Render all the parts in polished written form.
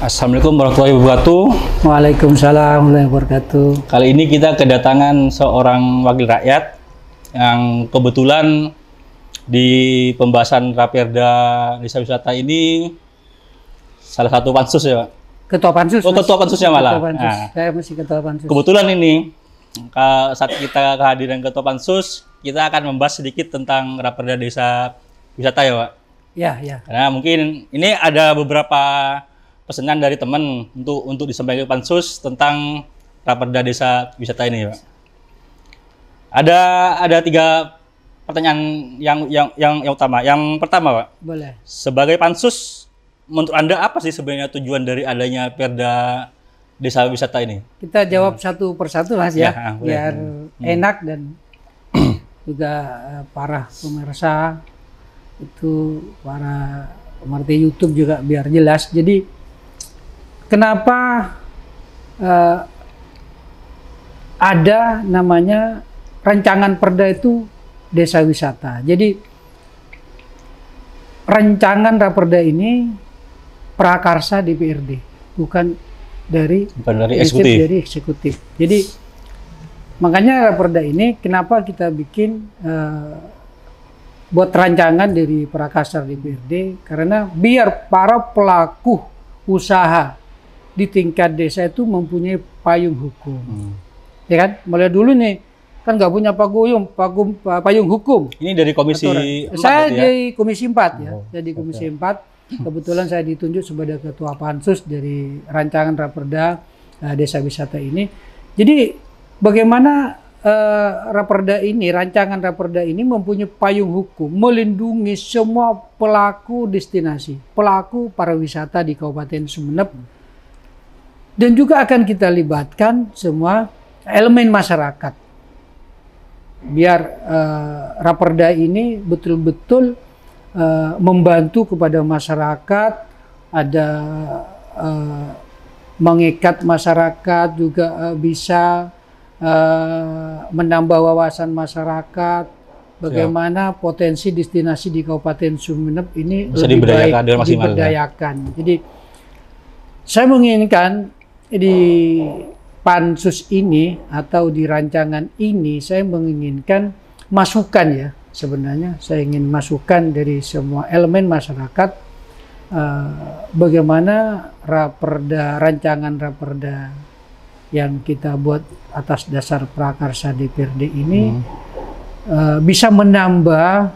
Assalamualaikum warahmatullahi wabarakatuh. Waalaikumsalam warahmatullahi wabarakatuh. Kali ini kita kedatangan seorang wakil rakyat yang kebetulan di pembahasan Raperda Desa Wisata ini salah satu pansus ya, Pak? Ketua pansus. Oh, ketua pansusnya malah. Ketua pansus. Nah, Saya masih ketua pansus. kebetulan ini saat kita kehadiran ketua pansus, kita akan membahas sedikit tentang Raperda Desa Wisata ya, Pak? Ya, ya. Karena mungkin ini ada beberapa pesanan dari teman untuk disampaikan ke pansus tentang Raperda Desa Wisata ini, Pak. Ada 3 pertanyaan yang utama. Yang pertama, Pak. Boleh. Sebagai pansus, menurut Anda apa sih sebenarnya tujuan dari adanya Perda Desa Wisata ini? Kita jawab satu persatu, Mas, ya, boleh. biar enak dan juga para pemirsa itu, para pemerhati YouTube juga biar jelas. Jadi kenapa ada namanya rancangan perda itu desa wisata. Jadi rancangan raperda ini prakarsa DPRD, bukan dari eksekutif. Jadi makanya raperda ini kenapa kita bikin buat rancangan dari prakarsa DPRD, karena biar para pelaku usaha di tingkat desa itu mempunyai payung hukum. Ya kan? Mulai dulu nih, kan nggak punya payung hukum. Ini dari Komisi 4 saya ya? di Komisi 4 ya. Jadi Komisi 4, kebetulan saya ditunjuk sebagai Ketua Pansus dari rancangan Raperda Desa Wisata ini. Jadi bagaimana Raperda ini, rancangan Raperda ini mempunyai payung hukum melindungi semua pelaku destinasi, pelaku pariwisata di Kabupaten Sumeneb. Dan juga akan kita libatkan semua elemen masyarakat. Biar Raperda ini betul-betul membantu kepada masyarakat, ada mengikat masyarakat, juga bisa menambah wawasan masyarakat, bagaimana potensi destinasi di Kabupaten Sumeneb ini bisa lebih baik diberdayakan. Jadi saya menginginkan di pansus ini atau di rancangan ini, saya menginginkan masukan ya, sebenarnya saya ingin masukan dari semua elemen masyarakat bagaimana rancangan raperda yang kita buat atas dasar prakarsa DPRD ini bisa menambah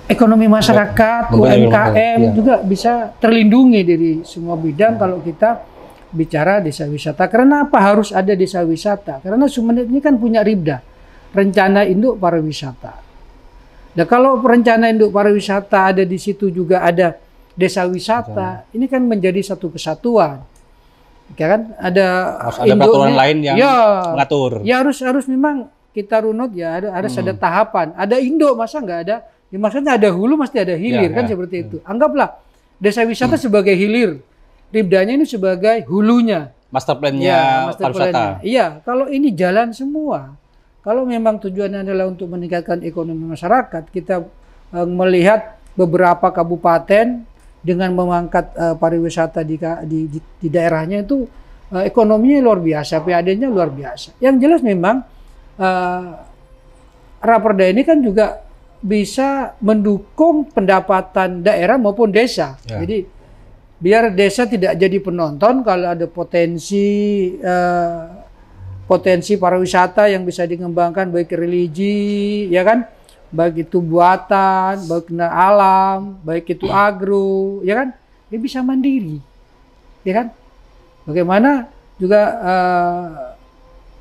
ekonomi masyarakat, UMKM juga bisa terlindungi dari semua bidang kalau kita bicara desa wisata. Karena apa harus ada desa wisata? Karena Sumeneb ini kan punya RIPDA, Rencana Induk Pariwisata. Nah, kalau rencana induk pariwisata ada di situ juga ada desa wisata, ini kan menjadi satu kesatuan. Ya kan? Ada peraturan lain yang mengatur. Ya harus memang kita runut ya, harus ada tahapan. Ada induk, masa nggak ada? Ya, maksudnya ada hulu mesti ada hilir, kan seperti itu. Anggaplah desa wisata sebagai hilir, RIPDA-nya ini sebagai hulunya. Master plan-nya pariwisata. Iya, kalau ini jalan semua. Kalau memang tujuannya adalah untuk meningkatkan ekonomi masyarakat, kita melihat beberapa kabupaten dengan mengangkat pariwisata di daerahnya itu ekonominya luar biasa, PAD-nya luar biasa. Yang jelas memang Raperda ini kan juga bisa mendukung pendapatan daerah maupun desa. Ya. Jadi biar desa tidak jadi penonton kalau ada potensi pariwisata yang bisa dikembangkan, baik religi, ya kan, baik itu buatan, baik alam, baik itu agro, ya kan, dia bisa mandiri, ya kan. Bagaimana juga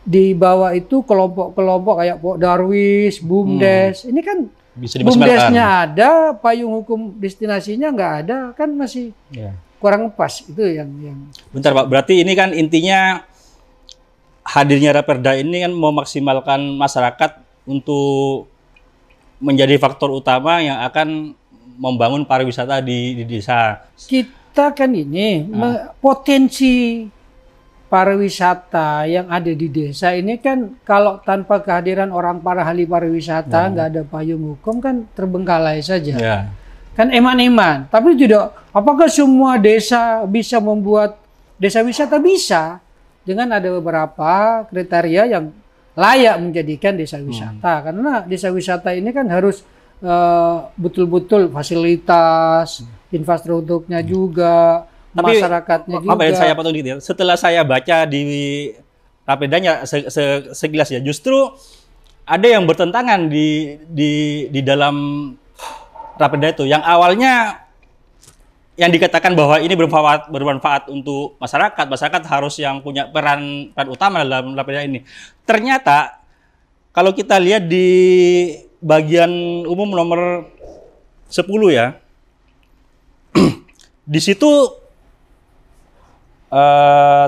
di bawah itu kelompok-kelompok kayak Pok Darwis, BUMDes, ini kan BUMDesnya ada, payung hukum destinasinya nggak ada, kan masih kurang pas itu yang. Bentar Pak, berarti ini kan intinya hadirnya Raperda ini kan memaksimalkan masyarakat untuk menjadi faktor utama yang akan membangun pariwisata di desa. Kita kan ini potensi pariwisata yang ada di desa ini kan kalau tanpa kehadiran para ahli pariwisata, nggak ada payung hukum kan terbengkalai saja. kan eman-eman. Tapi tidak, apakah semua desa bisa membuat desa wisata? Bisa, dengan ada beberapa kriteria yang layak menjadikan desa wisata. Karena desa wisata ini kan harus betul-betul fasilitas, infrastrukturnya juga, tapi, masyarakatnya juga. Apa yang saya potong dikit ya. Setelah saya baca di Rapedanya sekilas ya, justru ada yang bertentangan di dalam Rapeda itu. Yang awalnya yang dikatakan bahwa ini bermanfaat untuk masyarakat harus yang punya peran utama dalam Rapeda ini. Ternyata kalau kita lihat di bagian umum nomor 10 ya, di situ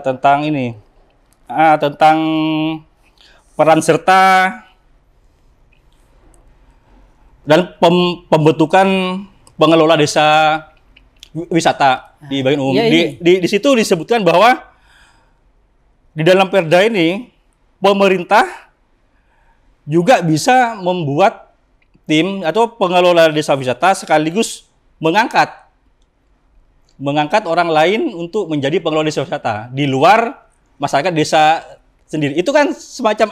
tentang ini, tentang peran serta dan pembentukan pengelola desa wisata di bagian umum. Ya, di situ disebutkan bahwa di dalam Perda ini pemerintah juga bisa membuat tim atau pengelola desa wisata sekaligus mengangkat orang lain untuk menjadi pengelola desa wisata di luar masyarakat desa sendiri. Itu kan semacam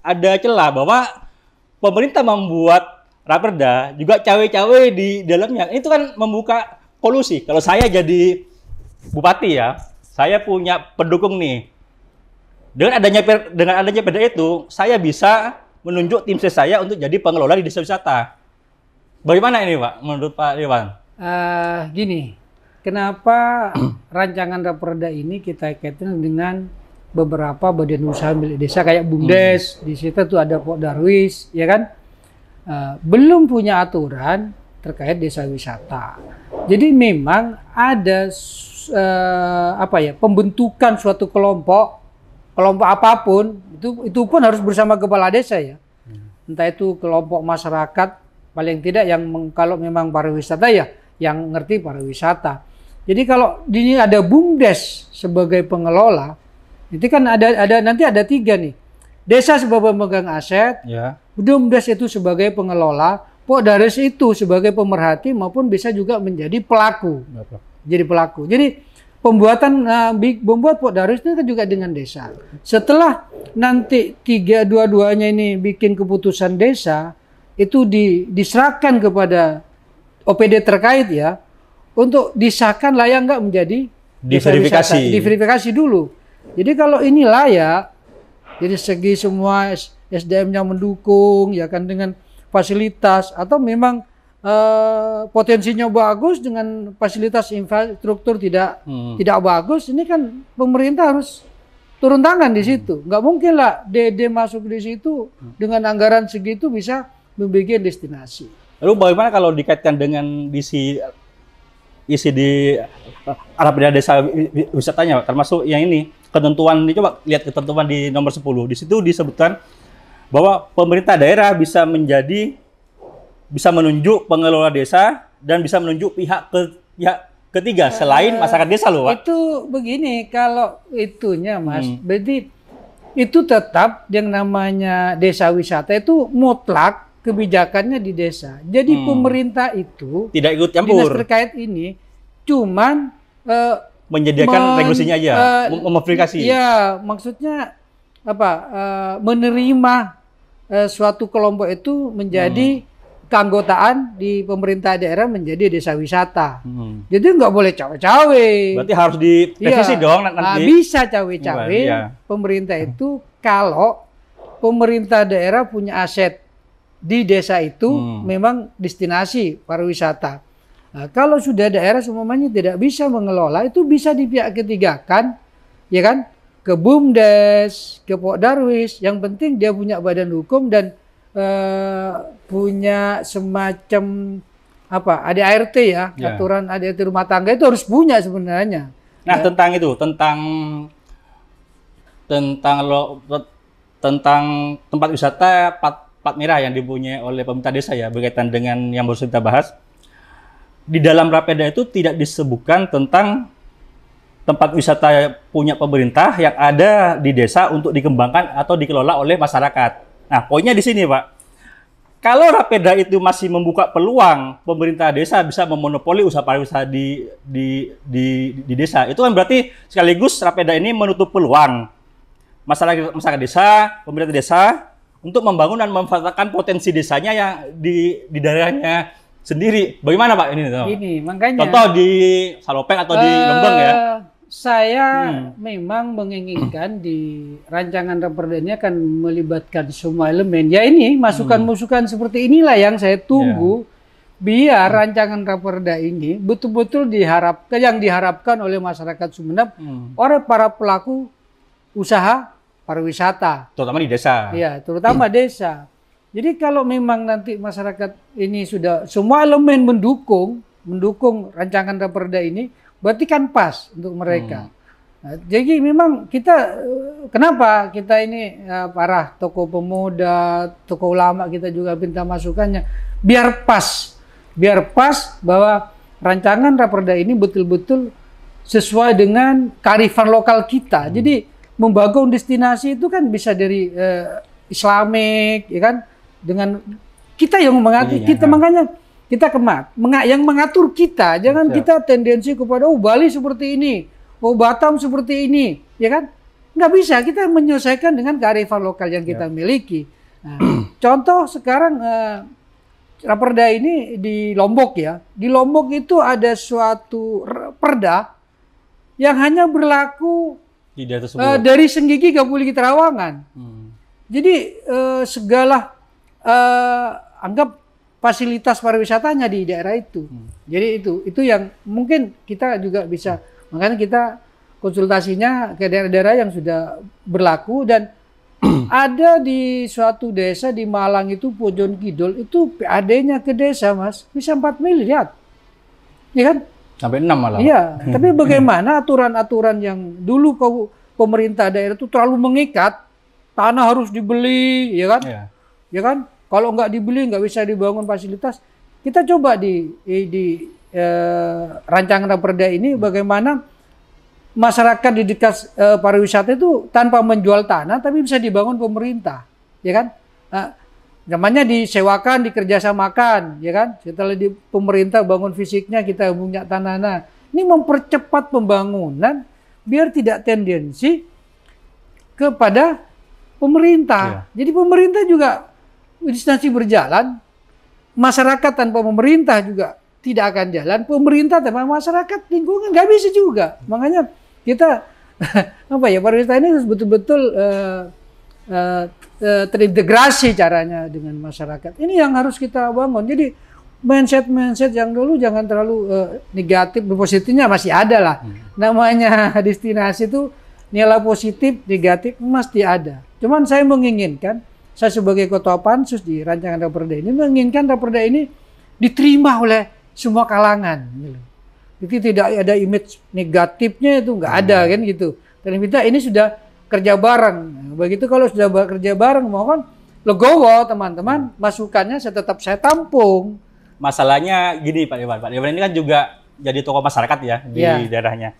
ada celah bahwa pemerintah membuat Raperda juga cawe-cawe di dalamnya. Itu kan membuka kolusi. Kalau saya jadi bupati ya, saya punya pendukung nih. Dengan adanya perda itu, saya bisa menunjuk tim ses saya untuk jadi pengelola di desa wisata. Bagaimana ini, Pak, menurut Pak Dewan? Gini, kenapa rancangan Raperda ini kita kaitkan dengan beberapa badan usaha milik desa kayak BUMDes, di situ tuh ada Pok Darwis, ya kan? Belum punya aturan terkait desa wisata. Jadi memang ada pembentukan suatu kelompok apapun itu pun harus bersama kepala desa ya. Entah itu kelompok masyarakat paling tidak yang kalau memang pariwisata ya yang ngerti pariwisata. Jadi kalau ini ada BUMDes sebagai pengelola, itu kan nanti ada 3 nih. Desa sebagai pemegang aset, ya. BUMDes itu sebagai pengelola, Pok Darwis itu sebagai pemerhati maupun bisa juga menjadi pelaku. Jadi pelaku. Jadi membuat Pok Darwis itu kan juga dengan desa. Setelah nanti dua-duanya ini bikin keputusan desa, itu diserahkan kepada OPD terkait ya, untuk disahkan layak nggak menjadi diverifikasi dulu. Jadi kalau ini layak, jadi segi semua SDM-nya mendukung, ya kan, dengan fasilitas atau memang potensinya bagus dengan fasilitas infrastruktur tidak bagus, ini kan pemerintah harus turun tangan di situ. Nggak mungkin lah DD masuk di situ dengan anggaran segitu bisa membuat destinasi. Lalu bagaimana kalau dikaitkan dengan isi di Rapeda desa wisatanya, termasuk yang ini? Ketentuan ini, coba lihat ketentuan di nomor 10. Di situ disebutkan bahwa pemerintah daerah bisa menunjuk pengelola desa dan bisa menunjuk pihak ketiga selain masyarakat desa loh, Pak. Itu begini, kalau itunya Mas, berarti itu tetap yang namanya desa wisata itu mutlak kebijakannya di desa. Jadi pemerintah itu tidak ikut campur. Dinas terkait ini cuman menyediakan regulasinya aja, memverifikasi. Iya, maksudnya apa? Menerima suatu kelompok itu menjadi keanggotaan di pemerintah daerah menjadi desa wisata. Jadi nggak boleh cawe-cawe. Berarti harus direvisi dong nanti. Bisa cawe-cawe. Pemerintah itu kalau pemerintah daerah punya aset di desa itu memang destinasi pariwisata. Nah, kalau sudah daerah semuanya tidak bisa mengelola, itu bisa di pihak ketiga kan, ya kan, ke BUMDes, ke Pok Darwis. Yang penting dia punya badan hukum dan punya semacam ADART ya, aturan ADART rumah tangga itu harus punya sebenarnya. Nah, ya. tentang tempat wisata plat merah yang dipunyai oleh pemerintah desa ya, berkaitan dengan yang baru kita bahas. Di dalam Rapeda itu tidak disebutkan tentang tempat wisata punya pemerintah yang ada di desa untuk dikembangkan atau dikelola oleh masyarakat. Nah, poinnya di sini, Pak. kalau Rapeda itu masih membuka peluang pemerintah desa bisa memonopoli usaha pariwisata di desa, itu kan berarti sekaligus Rapeda ini menutup peluang masyarakat desa, pemerintah desa untuk membangun dan memanfaatkan potensi desanya yang di daerahnya sendiri. Bagaimana Pak ini? Ini makanya. Contoh di Salopeng atau di Lembang ya. Saya memang menginginkan di rancangan Raperda ini akan melibatkan semua elemen. Ya ini masukan-masukan seperti inilah yang saya tunggu biar rancangan Raperda ini betul-betul diharapkan oleh masyarakat Sumeneb, oleh para pelaku usaha pariwisata. Terutama di desa. Ya, terutama desa. Jadi kalau memang nanti masyarakat ini sudah semua elemen mendukung rancangan Raperda ini, berarti kan pas untuk mereka. Nah, jadi memang kita, kenapa kita ini para tokoh pemuda, tokoh ulama kita juga minta masukannya, biar pas bahwa rancangan Raperda ini betul-betul sesuai dengan kearifan lokal kita. Jadi membangun destinasi itu kan bisa dari Islamik, ya kan, dengan kita yang mengatur, makanya kita yang mengatur kita, jangan kita tendensi kepada Bali seperti ini, Batam seperti ini, ya kan? Nggak bisa, kita menyelesaikan dengan kearifan lokal yang kita miliki. Nah, contoh sekarang Raperda ini di Lombok ya, di Lombok itu ada suatu perda yang hanya berlaku dari Senggigi ke Puligi Terawangan. Jadi segala anggap fasilitas pariwisatanya di daerah itu. Jadi itu yang mungkin kita juga bisa, makanya kita konsultasinya ke daerah-daerah yang sudah berlaku. Dan ada di suatu desa di Malang itu, Pojon Kidul, itu PAD-nya ke desa Mas bisa 4 miliar, ya kan? Sampai 6 malah. Iya, tapi bagaimana aturan-aturan yang dulu pemerintah daerah itu terlalu mengikat, tanah harus dibeli, ya kan? Ya kan? Kalau nggak dibeli, nggak bisa dibangun fasilitas. Kita coba di rancangan Raperda ini bagaimana masyarakat di dekat pariwisata itu tanpa menjual tanah, tapi bisa dibangun pemerintah, ya kan? Namanya disewakan, dikerjasamakan, ya kan? Setelah di pemerintah bangun fisiknya, kita punya tanah. Ini mempercepat pembangunan biar tidak tendensi kepada pemerintah. Jadi pemerintah juga instansi berjalan, masyarakat tanpa pemerintah juga tidak akan jalan, pemerintah tanpa masyarakat lingkungan nggak bisa juga. Makanya kita pariwisata ini harus betul-betul terintegrasi caranya dengan masyarakat. Ini yang harus kita bangun. Jadi mindset yang dulu jangan terlalu negatif, positifnya masih ada lah. Namanya destinasi itu nilai positif, negatif mesti ada. Cuman saya menginginkan, saya sebagai ketua pansus di rancangan Raperda ini menginginkan Raperda ini diterima oleh semua kalangan. Jadi tidak ada image negatifnya, itu nggak ada kan gitu. Dan kita ini sudah kerja bareng. Begitu kalau sudah kerja bareng, mohon legowo teman-teman, masukannya saya tampung. Masalahnya gini Pak Dewan ini kan juga jadi tokoh masyarakat ya di daerahnya.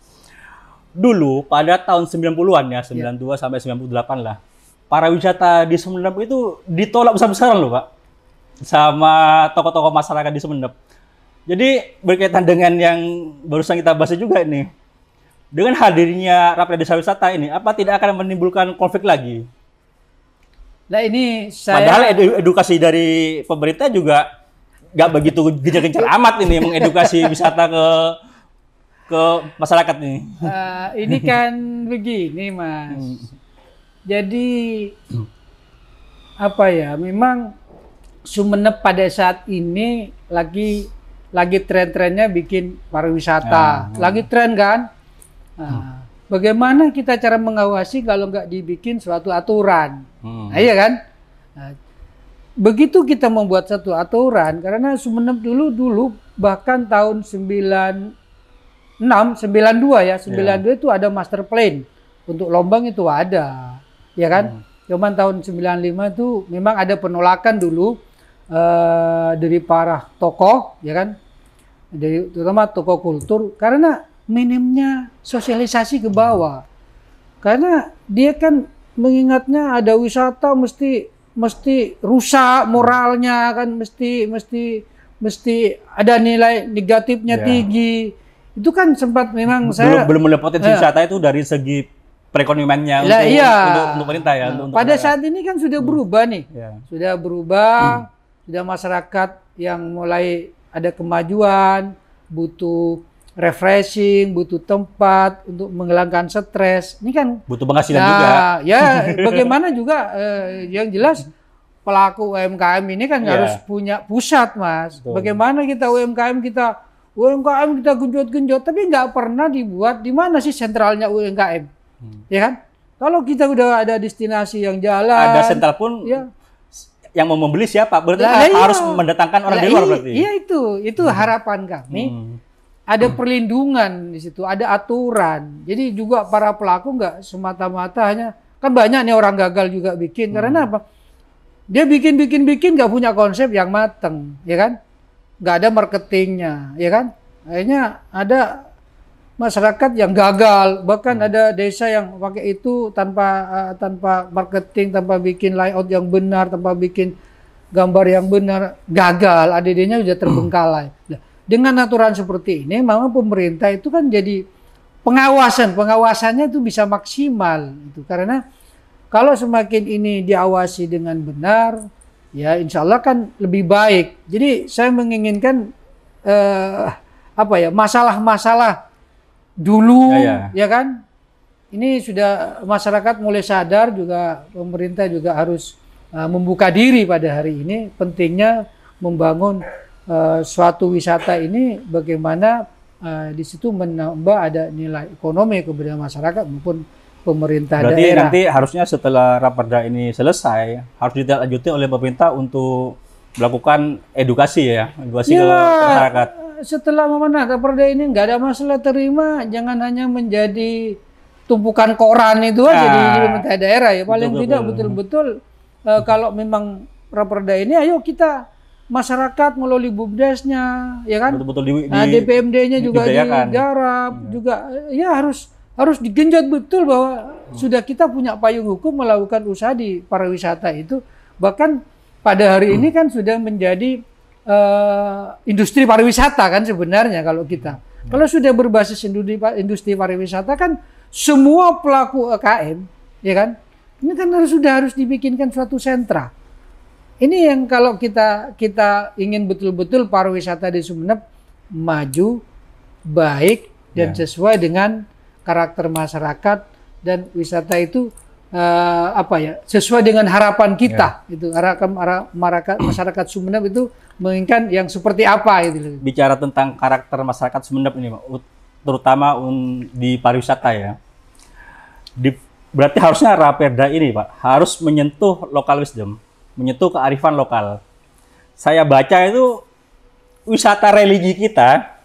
Dulu pada tahun 90-an ya, 92 sampai 98 lah. Pariwisata di Sumeneb itu ditolak besar-besaran loh Pak, sama tokoh-tokoh masyarakat di Sumeneb. Jadi berkaitan dengan yang barusan kita bahas juga ini, dengan hadirnya Raperda Desa Wisata ini, apa tidak akan menimbulkan konflik lagi? Nah ini saya... Padahal edukasi dari pemerintah juga nggak begitu gencar-gencar amat ini mengedukasi wisata ke masyarakat nih. Ini kan begini Mas. Jadi memang Sumeneb pada saat ini lagi tren-trennya bikin pariwisata, lagi tren kan. Bagaimana kita cara mengawasi kalau nggak dibikin suatu aturan, iya kan? Begitu kita membuat satu aturan, karena Sumeneb dulu bahkan tahun 92 ya, 92 itu ada master plan untuk Lombang itu ada. Ya kan, cuman tahun 95 itu memang ada penolakan dulu dari para tokoh, ya kan, terutama tokoh kultur, karena minimnya sosialisasi ke bawah. Karena dia kan mengingatnya ada wisata mesti mesti rusak moralnya kan, mesti ada nilai negatifnya tinggi. Itu kan sempat memang belum melihat potensi wisata itu dari segi perekonomiannya untuk pemerintah ya. Pada saat ini kan sudah berubah nih, sudah berubah, sudah masyarakat yang mulai ada kemajuan, butuh refreshing, butuh tempat untuk menghilangkan stres. Ini kan butuh penghasilan juga. Ya, bagaimana juga yang jelas pelaku UMKM ini kan harus punya pusat, Mas. Betul. Bagaimana kita UMKM kita genjot-genjot, tapi nggak pernah dibuat di mana sih sentralnya UMKM, ya kan? Kalau kita udah ada destinasi yang jalan, ada sentral pun, yang mau membeli siapa? Berarti harus mendatangkan orang dari luar berarti. Iya itu harapan kami. Ada perlindungan di situ, ada aturan. Jadi juga para pelaku nggak semata-mata hanya, kan banyak nih orang gagal juga bikin. Karena apa? Dia bikin nggak punya konsep yang mateng, ya kan? Nggak ada marketingnya, ya kan? Akhirnya ada masyarakat yang gagal, bahkan ada desa yang pakai itu tanpa marketing, tanpa bikin layout yang benar, tanpa bikin gambar yang benar, gagal. ADD-nya sudah terbengkalai. Nah, dengan aturan seperti ini, memang pemerintah itu kan jadi pengawasannya itu bisa maksimal, gitu. Karena kalau semakin ini diawasi dengan benar, ya insya Allah kan lebih baik. Jadi saya menginginkan masalah-masalah dulu, ya kan? Ini sudah masyarakat mulai sadar, juga pemerintah juga harus membuka diri pada hari ini. Pentingnya membangun suatu wisata ini, bagaimana di situ menambah ada nilai ekonomi kepada masyarakat maupun pemerintah daerah. Berarti nanti harusnya setelah Raperda ini selesai, harus ditindaklanjuti oleh pemerintah untuk melakukan edukasi ke masyarakat. Setelah Raperda ini nggak ada masalah, terima, jangan hanya menjadi tumpukan koran itu aja di pemerintah daerah ya. Paling tidak betul-betul kalau memang Raperda ini, ayo kita masyarakat melalui BUMDesnya, ya kan? DPMD-nya juga digarap, juga ya harus digenjot betul bahwa sudah kita punya payung hukum melakukan usaha di pariwisata itu. Bahkan pada hari ini kan sudah menjadi industri pariwisata kan sebenarnya kalau kita. Kalau sudah berbasis industri pariwisata kan semua pelaku UMKM, ya kan? Ini kan harus dibikinkan suatu sentra. Ini yang kalau kita ingin betul-betul pariwisata di Sumeneb maju, baik dan sesuai dengan karakter masyarakat, dan wisata itu sesuai dengan harapan kita. Itu masyarakat Sumeneb itu menginginkan yang seperti apa gitu. Bicara tentang karakter masyarakat Sumeneb ini, Pak, terutama di pariwisata ya. Berarti harusnya Raperda ini, Pak, harus menyentuh local wisdom, menyentuh kearifan lokal. Saya baca itu wisata religi kita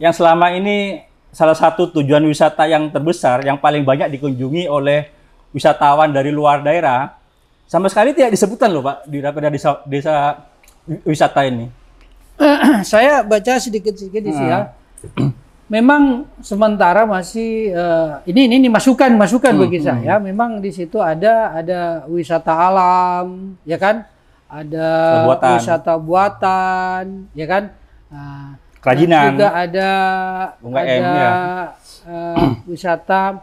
yang selama ini salah satu tujuan wisata yang terbesar, yang paling banyak dikunjungi oleh wisatawan dari luar daerah, sama sekali tidak disebutkan loh, Pak, di Raperda desa wisata ini. Saya baca sedikit-sedikit di sini. Memang sementara masih ini masukan bagi saya. Memang di situ ada wisata alam, ya kan? Ada wisata buatan, ya kan? Kerajinan. Juga ada wisata.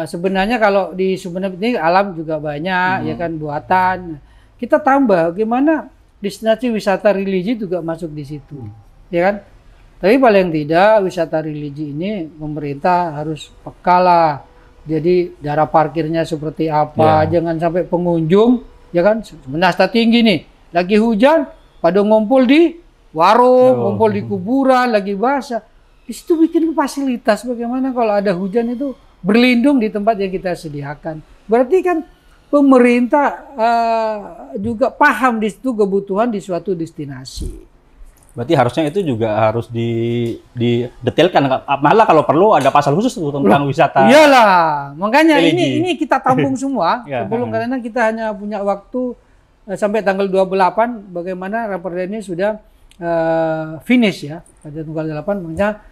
Sebenarnya kalau di Sumeneb ini alam juga banyak, ya kan, buatan. Kita tambah bagaimana destinasi wisata religi juga masuk di situ, ya kan? Tapi paling tidak wisata religi ini pemerintah harus peka lah. Jadi darah parkirnya seperti apa, jangan sampai pengunjung, ya kan, menasta tinggi nih, lagi hujan, pada ngumpul di warung, ngumpul di kuburan, lagi basah. Di situ bikin fasilitas, bagaimana kalau ada hujan itu berlindung di tempat yang kita sediakan. Berarti kan pemerintah juga paham di situ kebutuhan di suatu destinasi. Berarti harusnya itu juga harus didetailkan. Malah kalau perlu ada pasal khusus tentang wisata. Iyalah, makanya ini kita tampung semua. Sebelum, karena kita hanya punya waktu sampai tanggal 28, bagaimana Raperda ini sudah finish ya pada tanggal 8. Makanya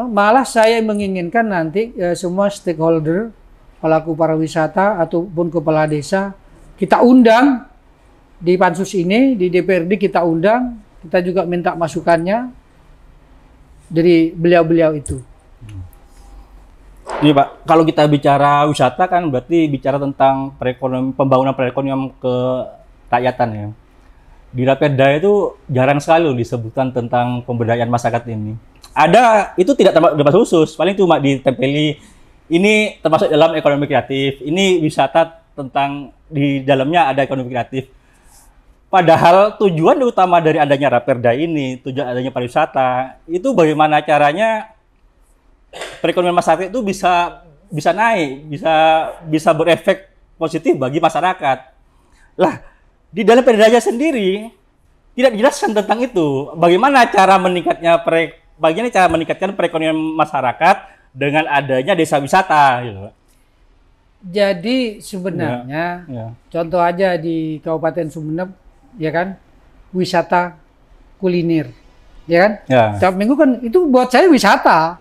malah saya menginginkan nanti semua stakeholder, pelaku pariwisata ataupun kepala desa kita undang di pansus ini, di DPRD kita undang, kita juga minta masukannya dari beliau-beliau itu. Iya Pak, kalau kita bicara wisata kan berarti bicara tentang pembangunan perekonomian kerakyatan ya. Di Raperda itu jarang sekali disebutkan tentang pemberdayaan masyarakat ini. Ada, itu tidak termasuk khusus, paling cuma ditempeli ini termasuk dalam ekonomi kreatif, ini wisata tentang di dalamnya ada ekonomi kreatif. Padahal tujuan utama dari adanya Raperda ini, tujuan adanya pariwisata, itu bagaimana caranya perekonomian masyarakat itu bisa naik, bisa berefek positif bagi masyarakat. Lah, di dalam perdanya sendiri tidak dijelaskan tentang itu. Bagaimana cara meningkatkan perekonomian masyarakat dengan adanya desa wisata gitu. Jadi sebenarnya contoh aja di Kabupaten Sumeneb ya kan, wisata kuliner. Ya kan? Ya. Tiap minggu kan itu buat saya wisata.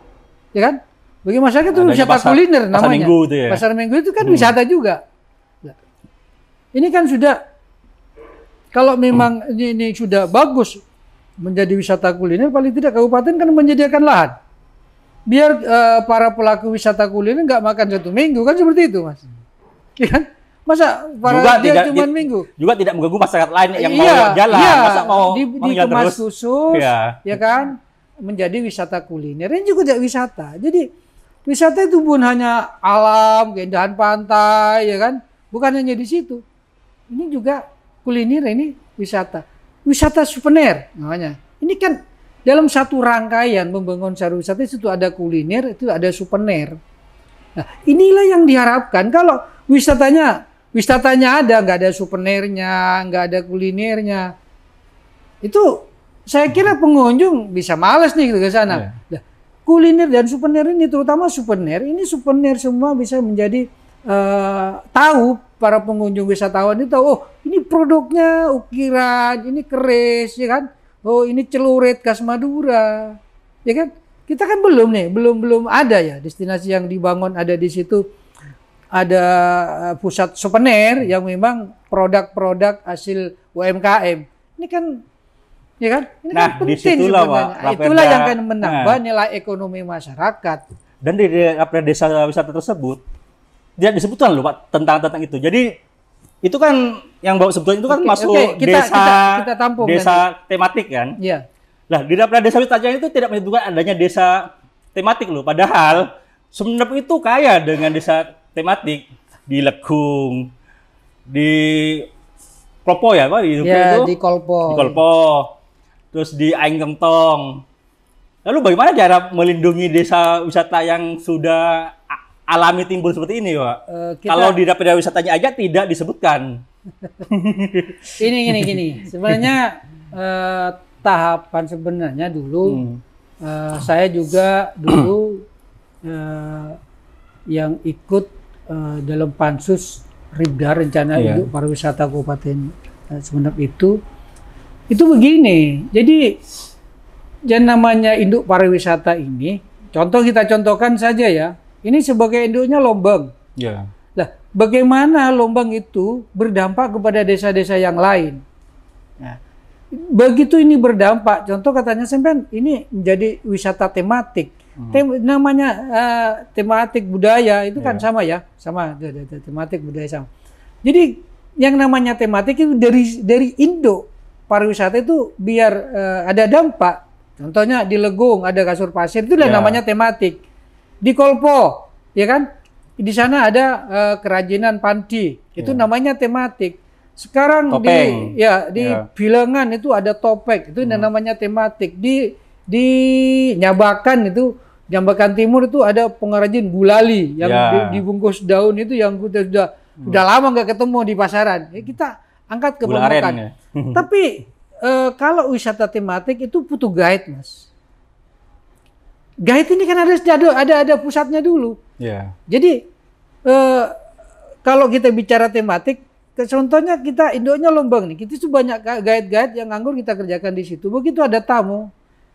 Ya kan? Bagi masyarakat itu wisata kuliner namanya. Pasar Minggu itu ya. Pasar Minggu itu kan wisata juga. Ini kan sudah, kalau memang ini sudah bagus menjadi wisata kuliner, paling tidak kabupaten kan menyediakan lahan. Biar para pelaku wisata kuliner nggak makan 1 minggu, kan seperti itu Mas. Ya kan? Masa para dia cuma minggu. Juga tidak mengganggu masyarakat lain yang mau jalan. Iya, masa mau dikemas khusus, ya kan? Menjadi wisata kuliner. Ini juga tidak wisata. Jadi wisata itu bukan hanya alam, keindahan pantai, ya kan? Bukan hanya di situ. Ini juga kuliner, ini wisata. Wisata souvenir namanya. Ini kan dalam satu rangkaian membangun wisata itu ada kuliner, itu ada souvenir. Nah, inilah yang diharapkan. Kalau wisatanya ada, nggak ada souvenirnya, nggak ada kulinernya, itu saya kira pengunjung bisa males nih gitu ke sana. Nah, kuliner dan souvenir ini, terutama souvenir, ini souvenir semua bisa menjadi tahu para pengunjung wisatawan itu tahu, oh ini produknya ukiran, ini keris, ya kan? Oh ini celurit khas Madura, ya kan? Kita kan belum ada ya destinasi yang dibangun ada di situ. Ada pusat souvenir yang memang produk-produk hasil UMKM. Ini kan, ya kan? Ini kan penting sebenarnya. Itulah yang akan menambah nilai ekonomi masyarakat. Dan di desa wisata tersebut tidak disebutkan loh Pak tentang itu. Jadi itu kan yang bawa sebutan itu kan masuk kita tampung desa nanti. Tematik kan? Iya. Nah di desa wisata itu tidak menyebutkan adanya desa tematik loh. Padahal Sumeneb itu kaya dengan desa tematik di Legung, di Klopo ya Pak? Di Kolpo. Terus di Aing Kentong. Lalu bagaimana cara melindungi desa wisata yang sudah alami timbul seperti ini Pak? Kalau di dapur wisatanya aja tidak disebutkan. Gini. Sebenarnya tahapan sebenarnya dulu saya juga dulu yang ikut dalam pansus RIPDA, Rencana Induk Pariwisata Kabupaten Sumeneb itu begini. Jadi yang namanya induk pariwisata ini, kita contohkan saja ya. Ini sebagai induknya Lombang. Ya. Lah, bagaimana Lombang itu berdampak kepada desa-desa yang lain? Nah, begitu ini berdampak, contoh katanya sampean ini menjadi wisata tematik. Namanya tematik budaya itu kan sama tematik budaya sama. Jadi yang namanya tematik itu dari induk pariwisata itu biar ada dampak. Contohnya di Legung ada kasur pasir, itu namanya tematik. Di Kolpo, ya kan? Di sana ada kerajinan pandi, itu namanya tematik. Sekarang topeng. di Bilangan itu ada topeng, itu namanya tematik. Di Nyabakan Jambakan Timur itu ada pengrajin gulali yang dibungkus daun itu yang sudah lama nggak ketemu di pasaran. Kita angkat ke permukaan. Tapi kalau wisata tematik itu butuh guide, Mas. Guide ini kan ada pusatnya dulu. Yeah. Jadi kalau kita bicara tematik, contohnya kita induknya Lombang nih. Kita tuh banyak guide-guide yang nganggur kita kerjakan di situ. Begitu ada tamu,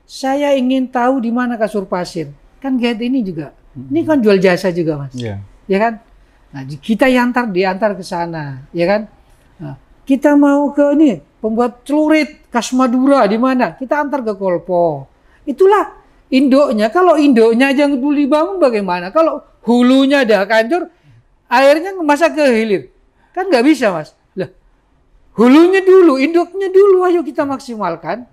saya ingin tahu di mana kasur pasir. Kan guide ini juga. Ini kan jual jasa juga, Mas. Yeah. Ya kan? Nah, kita diantar ke sana, ya kan? kita mau ke ini pembuat celurit khas Madura di mana? Kita antar ke Kolpo. Itulah induknya. Kalau induknya aja dulu dibangun bagaimana? Kalau hulunya dah hancur, airnya masa ke hilir? Kan nggak bisa, Mas. Lah, hulunya dulu, induknya dulu, ayo kita maksimalkan,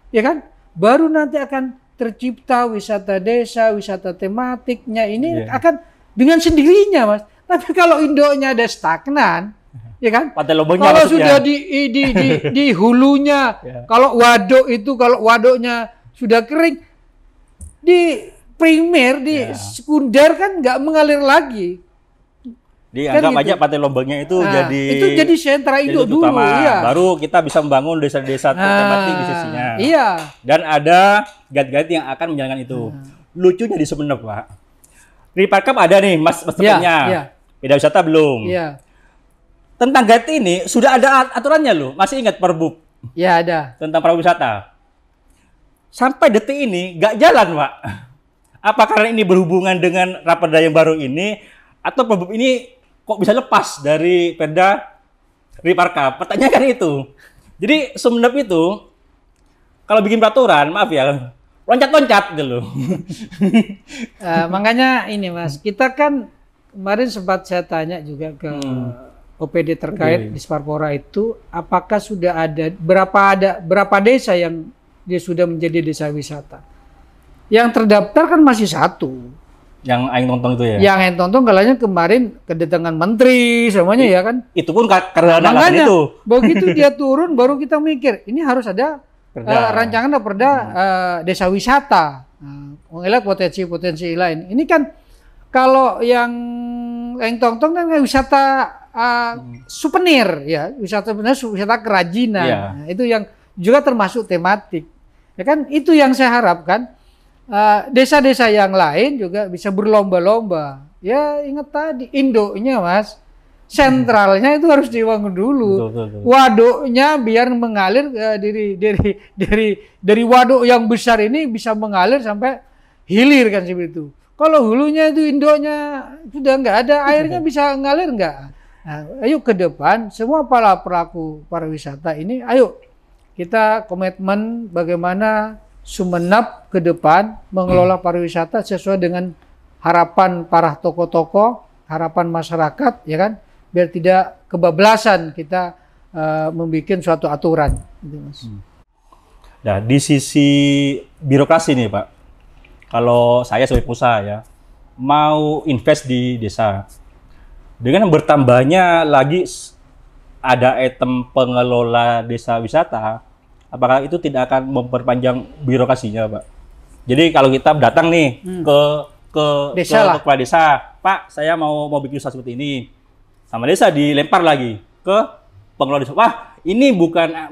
ya kan? Baru nanti akan tercipta wisata desa, wisata tematiknya ini akan dengan sendirinya, Mas. Tapi kalau induknya ada stagnan, ya kan? Kalau sudah di hulunya, kalau waduk itu, kalau waduknya sudah kering, di primer, di sekunder kan nggak mengalir lagi. Dianggap kan aja gitu. Pantai Lombangnya itu jadi sentra induk dulu, iya. Baru kita bisa membangun desa-desa tematik di sisinya. Iya. Dan ada guide-guide yang akan menjalankan itu. Lucunya di Sumeneb, Pak. River Cup ada nih, Mas temennya. Iya. Beda wisata belum. Iya. Tentang guide ini sudah ada aturannya loh. Masih ingat Perbup? Iya, ada. Tentang pariwisata. Sampai detik ini nggak jalan, Pak. Apa karena ini berhubungan dengan Raperda yang baru ini, atau Perbup ini kok bisa lepas dari Perda River Cup? Pertanyaan kan itu. Jadi Sumeneb itu kalau bikin peraturan, maaf ya, loncat-loncat gitu loh. Makanya ini, Mas, kita kan kemarin sempat saya tanya juga ke OPD terkait di Sparpora itu, apakah sudah ada berapa desa yang dia sudah menjadi desa wisata? Yang terdaftar kan masih satu. Yang Aing tonton itu ya? Yang Aing tonton kalanya kemarin kedatangan menteri semuanya ya kan? Itu pun karena makanya itu. Begitu dia turun baru kita mikir, ini harus ada rancangan perda desa wisata. Mengelak potensi-potensi lain. Ini kan kalau yang Aing tonton kan wisata souvenir ya, wisata kerajinan. Nah, itu yang juga termasuk tematik. Ya kan itu yang saya harapkan. Desa-desa yang lain juga bisa berlomba-lomba. Ya ingat tadi induknya, Mas, sentralnya itu harus dibangun dulu. Betul. Waduknya biar mengalir dari waduk yang besar ini bisa mengalir sampai hilir kan seperti itu. Kalau hulunya itu induknya sudah nggak ada, airnya bisa mengalir nggak? Nah, ayo ke depan semua para pelaku pariwisata ini, ayo kita komitmen bagaimana Sumeneb ke depan mengelola pariwisata sesuai dengan harapan para tokoh-tokoh, harapan masyarakat, ya kan, biar tidak kebablasan kita membuat suatu aturan. Gitu, Mas. Nah, di sisi birokrasi nih, Pak, kalau saya sebagai pengusaha ya mau invest di desa, dengan bertambahnya lagi ada item pengelola desa wisata, apakah itu tidak akan memperpanjang birokrasinya, Pak? Jadi kalau kita datang nih ke kepala desa, Pak, saya mau bikin usaha seperti ini, sama desa dilempar lagi ke pengelola desa. Wah, ini bukan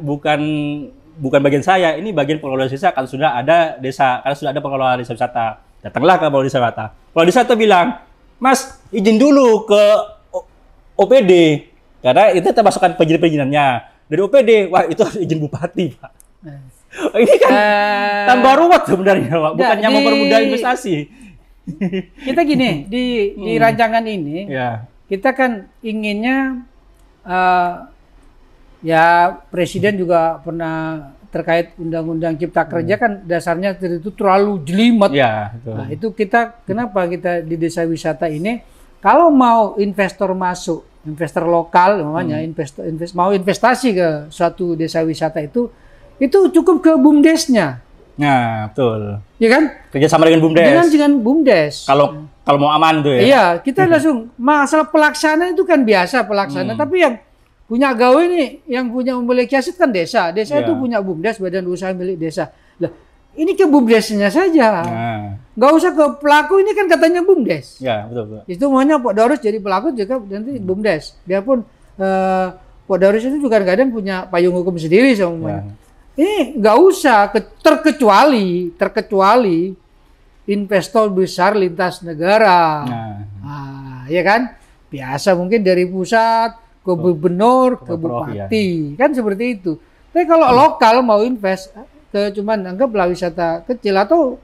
bagian saya, ini bagian pengelola desa. Kan sudah ada desa, karena sudah ada pengelola desa wisata. Datanglah ke pengelola desa wisata. Pengelola desa itu bilang, Mas, izin dulu ke OPD, karena itu termasukkan perizinannya. Dari OPD, wah itu harus izin bupati, Pak. Ini kan tambah ruwet sebenarnya, Pak. Bukannya mempermudah investasi. Kita gini, di rancangan ini, kita kan inginnya, ya Presiden juga pernah terkait Undang-Undang Cipta Kerja kan dasarnya itu terlalu jelimet. Ya, betul. Nah, itu kenapa kita di desa wisata ini, kalau mau investor masuk, investor lokal namanya, mau investasi ke suatu desa wisata itu cukup ke BUMDes-nya. Nah, betul. Ya kan? Kerjasama dengan BUMDes. Dengan BUMDes. Kalau mau aman tuh ya. Iya, kita langsung masalah pelaksana itu kan biasa pelaksana, tapi yang punya gawe nih, yang punya memiliki aset kan desa. Desa itu punya BUMDes, Badan Usaha Milik Desa. Lah, ini ke BUMDes-nya saja. Nggak usah ke pelaku, ini kan katanya BUMDes. Ya, betul. Itu maunya Pak Darus jadi pelaku juga nanti BUMDes. Biarpun Pak Darus itu juga kadang punya payung hukum sendiri semuanya. Ini nggak usah, terkecuali investor besar lintas negara. Ya kan? Biasa mungkin dari pusat ke gubernur, ke bupati, kan seperti itu. Tapi kalau lokal mau invest, cuman anggaplah wisata kecil atau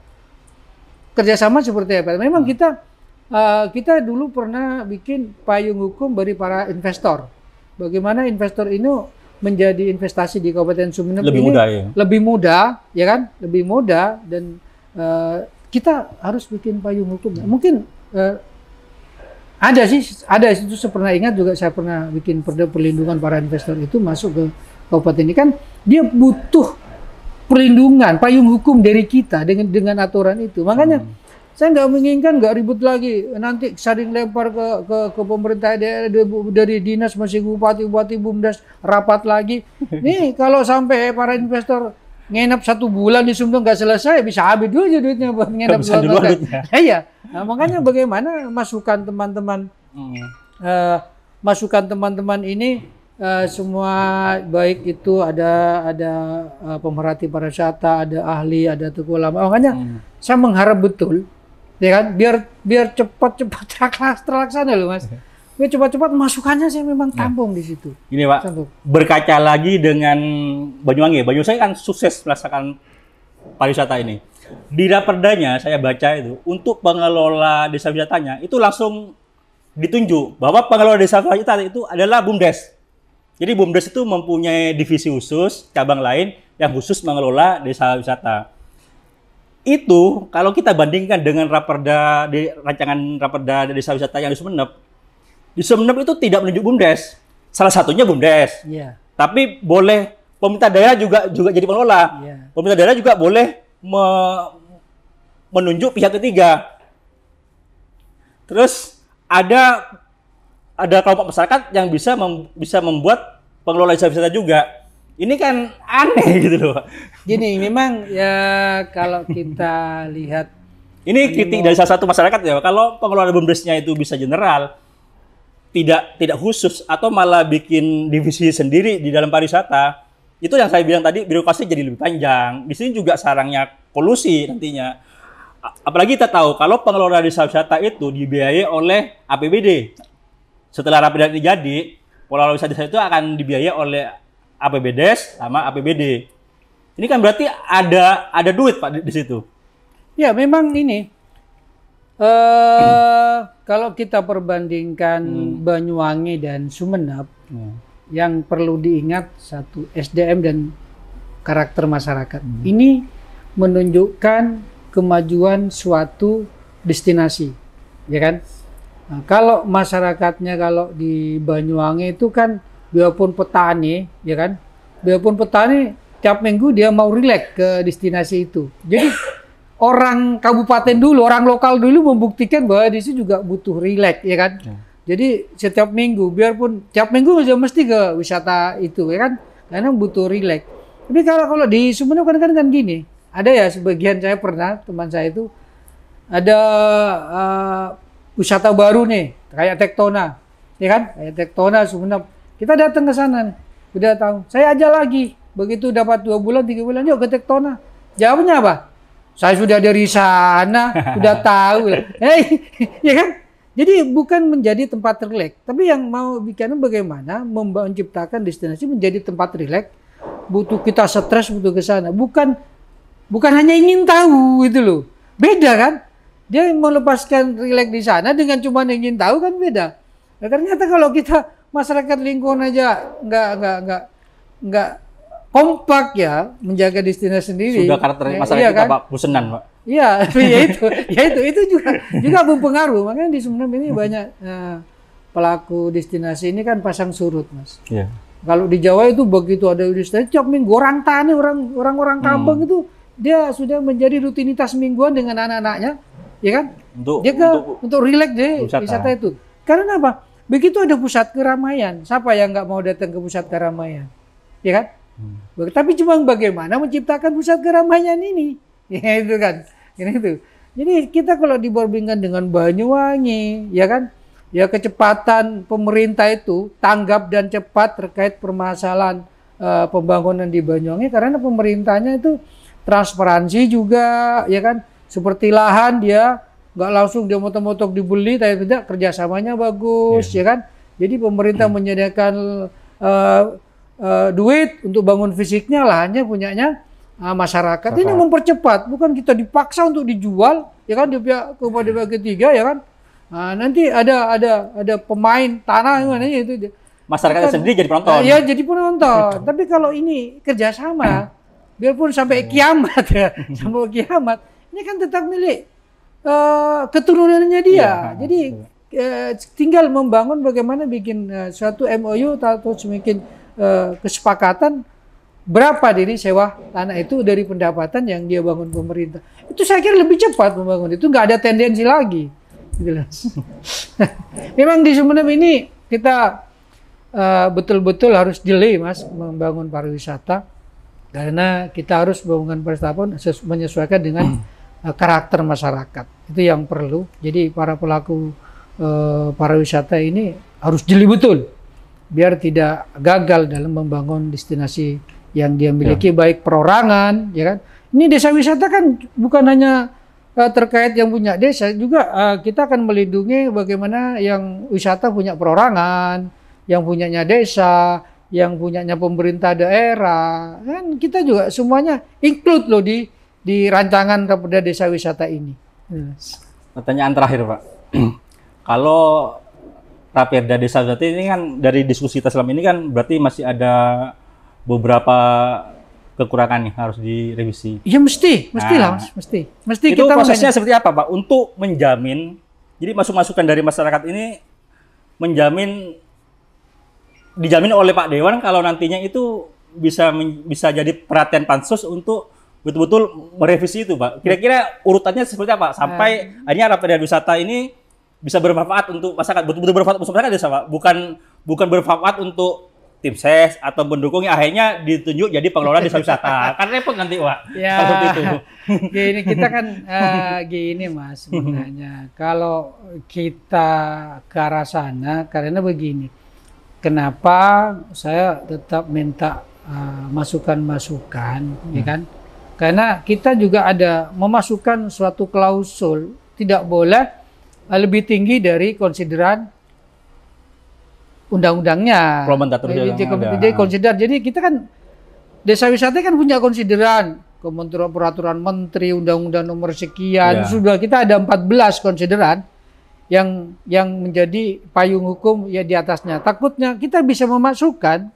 kerjasama seperti apa. Memang kita dulu pernah bikin payung hukum dari para investor. Bagaimana investor ini menjadi investasi di Kabupaten Sumeneb lebih ini mudah ya. lebih mudah, ya kan? Lebih mudah dan kita harus bikin payung hukum. Mungkin ada itu saya pernah ingat juga, saya pernah bikin perda perlindungan para investor itu masuk ke kabupaten ini, kan dia butuh perlindungan payung hukum dari kita dengan aturan itu. Makanya saya nggak menginginkan, nggak ribut lagi nanti saling lempar ke pemerintah daerah dari dinas, masih bupati bumdes rapat lagi. Nih kalau sampai para investor nginep 1 bulan di Sumedang nggak selesai, bisa habis dulu aja duitnya buat nginep 2 bulan. Iya. Nah, makanya bagaimana masukan teman-teman ini semua, baik itu ada pemerhati pariwisata, ada ahli, ada tokoh ulama. Makanya saya mengharap betul, ya kan, biar cepat terlaksana loh Mas. Biar cepat masukannya saya memang tampung di situ. Ini Pak, berkaca lagi dengan Banyuwangi. Banyuwangi kan sukses melaksanakan pariwisata ini. Di raperdanya saya baca itu, untuk pengelola desa wisatanya itu langsung ditunjuk bahwa pengelola desa wisata itu adalah BUMDes. Jadi BUMDes itu mempunyai divisi khusus, cabang lain yang khusus mengelola desa wisata. Itu kalau kita bandingkan dengan rancangan raperda desa wisata yang di Sumeneb itu tidak menunjuk BUMDes. Salah satunya BUMDes. Yeah. Tapi boleh pemerintah daerah juga jadi pengelola. Yeah. Pemerintah daerah juga boleh menunjuk pihak ketiga. Terus ada kelompok masyarakat yang bisa membuat pengelola desa wisata juga. Ini kan aneh gitu loh. Gini, memang ya kalau kita lihat ini kritik dari salah satu masyarakat ya, kalau pengelola BUMDesnya itu bisa general, tidak khusus atau malah bikin divisi sendiri di dalam pariwisata, itu yang saya bilang tadi, birokrasi jadi lebih panjang. Di sini juga sarangnya kolusi nantinya. Apalagi kita tahu kalau pengelola desa wisata itu dibiayai oleh APBD. Setelah raperda ini jadi, pengelola wisata itu akan dibiayai oleh APBDes sama APBD. Ini kan berarti ada duit Pak di situ. Ya memang ini kalau kita perbandingkan Banyuwangi dan Sumeneb, yang perlu diingat satu, SDM dan karakter masyarakat. Ini menunjukkan kemajuan suatu destinasi, ya kan? Nah, kalau masyarakatnya kalau di Banyuwangi itu kan biarpun petani, ya kan? Biarpun petani tiap minggu dia mau rileks ke destinasi itu. Jadi orang kabupaten dulu, orang lokal dulu membuktikan bahwa di situ juga butuh rileks, ya kan? Jadi setiap minggu, biarpun tiap minggu aja mesti ke wisata itu, ya kan? Karena butuh rileks. Tapi kalau di Sumeneb kan gini, ada ya sebagian, saya pernah, teman saya itu ada wisata baru nih, kayak Tektona, ya kan? Kayak Tektona Sumeneb. Kita datang ke sana nih, udah tahu. Saya aja lagi, begitu dapat 2 bulan, 3 bulan, yuk ke Tektona. Jawabnya apa? Saya sudah dari sana, sudah tahu lah. Ya kan? Jadi bukan menjadi tempat rileks, tapi yang mau bikin bagaimana menciptakan destinasi menjadi tempat rileks. Butuh kita stres, butuh ke sana. Bukan hanya ingin tahu itu loh. Beda kan? Dia melepaskan rileks di sana dengan cuma ingin tahu kan beda. Nah, ternyata kalau kita masyarakat lingkungan aja nggak kompak ya menjaga destinasi sendiri. Sudah karakter masyarakat kita kan? Pak, bosenan Pak. Iya, itu juga berpengaruh. Makanya di Sumeneb ini banyak pelaku destinasi ini kan pasang surut, Mas. Iya. Kalau di Jawa itu begitu ada destinasi tiap minggu, orang tani, orang kampung itu dia sudah menjadi rutinitas mingguan dengan anak-anaknya, ya kan? Untuk rileks deh wisata itu. Karena apa? Begitu ada pusat keramaian, siapa yang nggak mau datang ke pusat keramaian, ya kan? Tapi cuma bagaimana menciptakan pusat keramaian ini, ya itu kan, itu. Jadi kita kalau dibandingkan dengan Banyuwangi, ya kan, ya kecepatan pemerintah itu tanggap dan cepat terkait permasalahan pembangunan di Banyuwangi karena pemerintahnya itu transparansi juga, ya kan, seperti lahan dia nggak langsung dia motok-motok dibeli, tapi tidak, kerjasamanya bagus, ya kan. Jadi pemerintah menyediakan duit untuk bangun fisiknya, lahannya punyanya masyarakat. Ini mempercepat, bukan kita dipaksa untuk dijual, ya kan, di pihak ketiga, ya kan. Nanti ada pemain tanah gimana itu. masyarakatnya sendiri jadi penonton. Iya, jadi penonton. Tapi kalau ini kerjasama, biarpun sampai kiamat ya, sampai kiamat, ini kan tetap milik keturunannya dia. Jadi tinggal membangun bagaimana bikin suatu MOU atau semakin kesepakatan berapa diri sewa tanah itu dari pendapatan yang dia bangun pemerintah. Itu saya kira lebih cepat membangun. Itu nggak ada tendensi lagi. Memang di Sumeneb ini kita betul-betul harus delay Mas membangun pariwisata karena kita harus membangun pariwisata menyesuaikan dengan karakter masyarakat. Itu yang perlu. Jadi para pelaku pariwisata ini harus jeli betul biar tidak gagal dalam membangun destinasi yang dia miliki baik perorangan, ya kan. Ini desa wisata kan bukan hanya terkait yang punya desa, juga kita akan melindungi bagaimana yang wisata punya perorangan, yang punyanya desa, yang punyanya pemerintah daerah, kan kita juga semuanya include loh di rancangan Raperda Desa Wisata ini. Pertanyaan terakhir Pak, kalau Raperda Desa Wisata ini kan dari diskusi kita selama ini kan berarti masih ada beberapa kekurangan nih harus direvisi. Ya mesti lah Mas, mesti. Itu kita prosesnya seperti apa Pak untuk menjamin, jadi masukan dari masyarakat ini dijamin oleh Pak Dewan kalau nantinya itu bisa jadi perhatian pansus untuk betul-betul merevisi itu Pak. Kira-kira urutannya seperti apa sampai akhirnya Raperda Wisata ini bisa bermanfaat untuk masyarakat, betul-betul bermanfaat untuk masyarakat desa Pak, bukan bermanfaat untuk tim ses atau pendukungnya akhirnya ditunjuk jadi pengelola desa wisata. Kan repot nanti Pak. Ya, itu. Gini kita kan gini Mas sebenarnya. Kalau kita ke arah sana karena begini. Kenapa saya tetap minta masukan-masukan, ya kan? Karena kita juga ada memasukkan suatu klausul tidak boleh lebih tinggi dari konsideran undang-undangnya. Jadi konsider. Jadi kita kan desa wisata kan punya konsideran Kementerian Peraturan Menteri, Undang-Undang Nomor sekian. Sudah kita ada 14 konsideran yang menjadi payung hukum ya di atasnya. Takutnya kita bisa memasukkan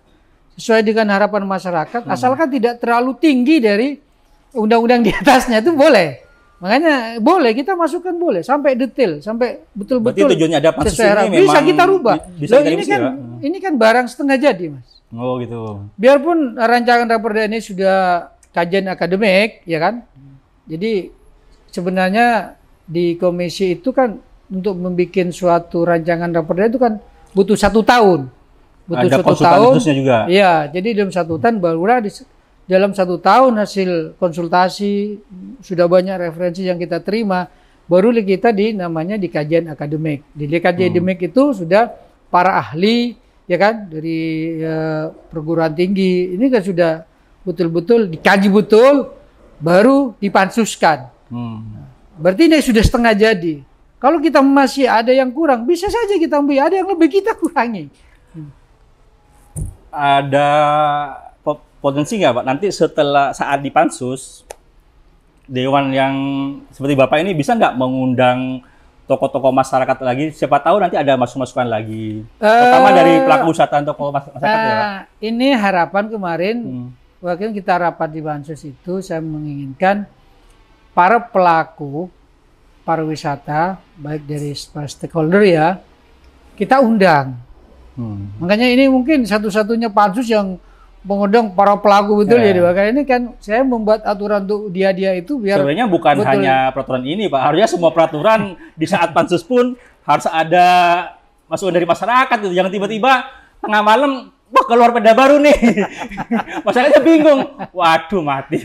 sesuai dengan harapan masyarakat, asalkan tidak terlalu tinggi dari undang-undang di atasnya itu boleh. Makanya boleh kita masukkan boleh sampai detail, sampai betul-betul. Berarti tujuannya ada pansus ini bisa kita rubah. Bisa ini kan barang setengah jadi Mas. Oh gitu. Biarpun rancangan Raperda ini sudah kajian akademik, ya kan. Jadi sebenarnya di komisi itu kan untuk membuat suatu rancangan Raperda itu kan butuh 1 tahun. Butuh ada 1 tahun. juga. Iya, jadi dalam 1 tahun barulah dalam 1 tahun hasil konsultasi sudah banyak referensi yang kita terima, baru kita namanya di kajian akademik. Di kajian akademik itu sudah para ahli, ya kan, dari perguruan tinggi. Ini kan sudah betul-betul dikaji betul, baru dipansuskan. Berarti ini sudah setengah jadi. Kalau kita masih ada yang kurang, bisa saja kita ambil, ada yang lebih kita kurangi. Ada potensi nggak Pak, nanti saat dipansus, Dewan yang seperti Bapak ini bisa nggak mengundang tokoh-tokoh masyarakat lagi? Siapa tahu nanti ada masukan lagi, terutama dari pelaku usaha tokoh masyarakat ya Pak? Ini harapan kemarin, waktu kita rapat di pansus itu, saya menginginkan para pelaku pariwisata, baik dari stakeholder ya, kita undang. Makanya ini mungkin satu-satunya pansus yang mengundang para pelaku betul ya. Makanya ini kan saya membuat aturan untuk dia itu biar sebenarnya bukan betul. Hanya peraturan ini Pak, harusnya semua peraturan di saat pansus pun harus ada masukan dari masyarakat gitu. Jangan tiba-tiba tengah malam wah keluar perda baru nih. Masyarakatnya bingung. Waduh mati.